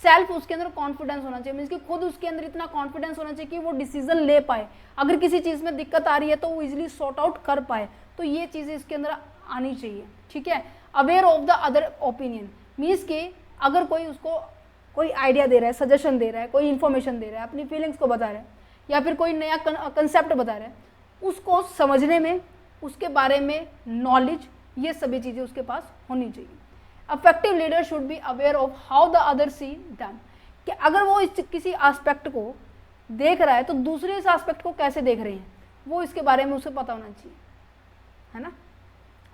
सेल्फ, उसके अंदर कॉन्फिडेंस होना चाहिए, मीन्स कि खुद उसके अंदर इतना कॉन्फिडेंस होना चाहिए कि वो डिसीजन ले पाए, अगर किसी चीज़ में दिक्कत आ रही है तो वो इजीली सॉर्ट आउट कर पाए, तो ये चीज़ें इसके अंदर आनी चाहिए। ठीक है, aware of the other opinion, means कि अगर कोई उसको कोई आइडिया दे रहा है, सजेशन दे रहा है, कोई इन्फॉर्मेशन दे रहा है, अपनी फीलिंग्स को बता रहा है, या फिर कोई नया कंसेप्ट बता रहा है, उसको समझने में, उसके बारे में नॉलेज, ये सभी चीज़ें उसके पास होनी चाहिए। Affective leader should be aware of how the other see them, कि अगर वो इस किसी एस्पेक्ट को देख रहा है तो दूसरे इस एस्पेक्ट को कैसे देख रहे हैं, वो इसके बारे में उसे पता होना चाहिए, है ना।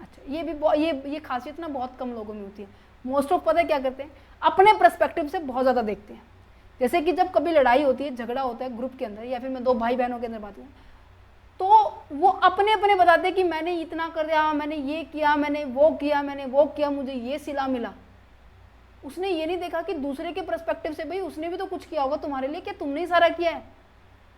अच्छा, ये भी ये खासियत ना बहुत कम लोगों में होती है। मोस्ट ऑफ पता है क्या करते हैं, अपने पर्सपेक्टिव से बहुत ज़्यादा देखते हैं। जैसे कि जब कभी लड़ाई होती है, झगड़ा होता है ग्रुप के अंदर, या फिर मैं दो भाई बहनों के अंदर बात करूँ, तो वो अपने अपने बताते हैं कि मैंने इतना कर दिया, मैंने ये किया, मैंने वो किया, मुझे ये सिला मिला। उसने ये नहीं देखा कि दूसरे के पर्सपेक्टिव से, भाई उसने भी तो कुछ किया होगा तुम्हारे लिए, क्या तुमने ही सारा किया है।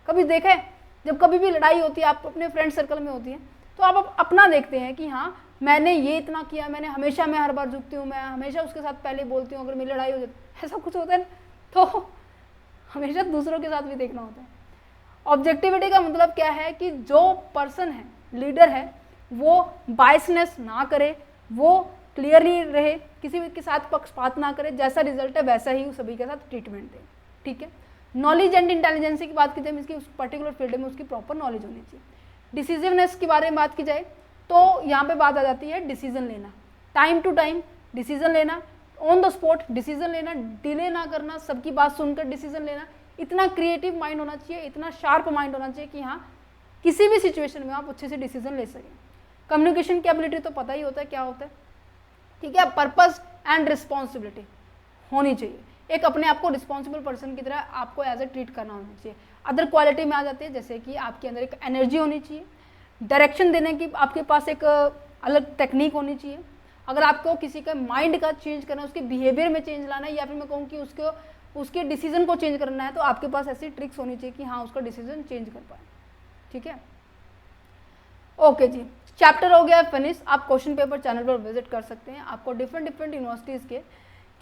कभी देखा है, जब कभी भी लड़ाई होती है, आप अपने फ्रेंड सर्कल में होती है, तो आप अपना देखते हैं कि हाँ मैंने ये इतना किया, मैं हर बार झुकती हूँ, मैं हमेशा उसके साथ पहले बोलती हूँ अगर मेरी लड़ाई हो जाती है, ऐसा कुछ होता है। तो हमेशा दूसरों के साथ भी देखना होता है। ऑब्जेक्टिविटी का मतलब क्या है कि जो पर्सन है, लीडर है, वो बायसनेस ना करे, वो क्लियरली रहे, किसी भी के साथ पक्षपात ना करे, जैसा रिजल्ट है वैसा ही सभी के साथ ट्रीटमेंट दे। ठीक है, नॉलेज एंड इंटेलिजेंसी की बात की जाए, इसकी उस पर्टिकुलर फील्ड में उसकी प्रॉपर नॉलेज होनी चाहिए। डिसीजिवनेस के बारे में बात की जाए तो यहाँ पे बात आ जाती है डिसीजन लेना, टाइम टू टाइम डिसीजन लेना, ऑन द स्पॉट डिसीजन लेना, डिले ना करना, सबकी बात सुनकर डिसीजन लेना। इतना क्रिएटिव माइंड होना चाहिए, इतना शार्प माइंड होना चाहिए कि हाँ किसी भी सिचुएशन में आप अच्छे से डिसीजन ले सकें। कम्युनिकेशन की एबिलिटी तो पता ही होता है क्या होता है। ठीक है, पर्पस एंड रिस्पॉन्सिबिलिटी होनी चाहिए, एक अपने आप को रिस्पॉन्सिबल पर्सन की तरह आपको एज ए ट्रीट करना होना चाहिए। अदर क्वालिटी में आ जाती है, जैसे कि आपके अंदर एक एनर्जी होनी चाहिए, डायरेक्शन देने की आपके पास एक अलग टेक्निक होनी चाहिए। अगर आपको किसी का माइंड का चेंज करना है, उसके बिहेवियर में चेंज लाना है, या फिर मैं कहूँ कि उसके डिसीजन को चेंज करना है, तो आपके पास ऐसी ट्रिक्स होनी चाहिए कि हाँ उसका डिसीजन चेंज कर पाए। ठीक है, ओके जी, चैप्टर हो गया फिनिश। आप क्वेश्चन पेपर चैनल पर विजिट कर सकते हैं, आपको डिफरेंट यूनिवर्सिटीज़ के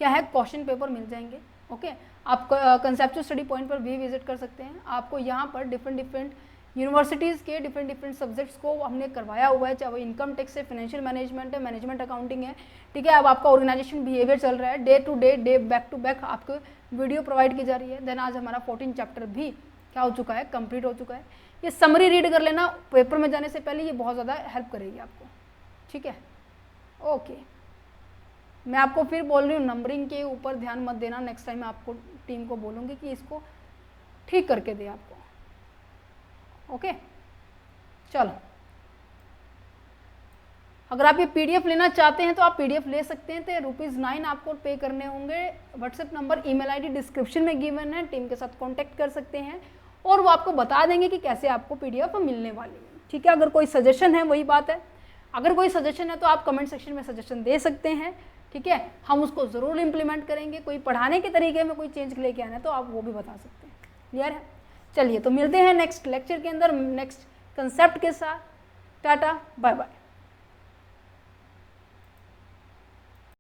क्या है क्वेश्चन पेपर मिल जाएंगे। ओके, आप कंसेप्चुअल स्टडी पॉइंट पर भी विजिट कर सकते हैं, आपको यहाँ पर डिफरेंट यूनिवर्सिटीज़ के डिफरेंट सब्जेक्ट्स को हमने करवाया हुआ है, चाहे वो इनकम टैक्स है, फाइनेंशियल मैनेजमेंट है, मैनेजमेंट अकाउंटिंग है, ठीक है। अब आपका ऑर्गेनाइजेशन बिहेवियर चल रहा है, day to day back to back आपको वीडियो प्रोवाइड की जा रही है। देन आज हमारा 14 चैप्टर भी क्या हो चुका है, कंप्लीट हो चुका है। ये समरी रीड कर लेना पेपर में जाने से पहले, ये बहुत ज़्यादा हेल्प करेगी आपको, ठीक है। ओके, मैं आपको फिर बोल रही हूँ नंबरिंग के ऊपर ध्यान मत देना, नेक्स्ट टाइम मैं आपको टीम को बोलूँगी कि इसको ठीक करके दे आपको, ओके। चलो, अगर आप ये पीडीएफ लेना चाहते हैं तो आप पीडीएफ ले सकते हैं, तो ₹9 आपको पे करने होंगे। WhatsApp number, email ID description में गिवन है, टीम के साथ कांटेक्ट कर सकते हैं और वो आपको बता देंगे कि कैसे आपको पीडीएफ मिलने वाली है, ठीक है। अगर कोई सजेशन है, वही बात है, अगर कोई सजेशन है तो आप कमेंट सेक्शन में सजेशन दे सकते हैं, ठीक है। हम उसको ज़रूर इम्प्लीमेंट करेंगे। कोई पढ़ाने के तरीके में कोई चेंज लेके आना है तो आप वो भी बता सकते हैं। क्लियर है? चलिए, तो मिलते हैं नेक्स्ट लेक्चर के अंदर नेक्स्ट कंसेप्ट के साथ। Ta ta, bye bye.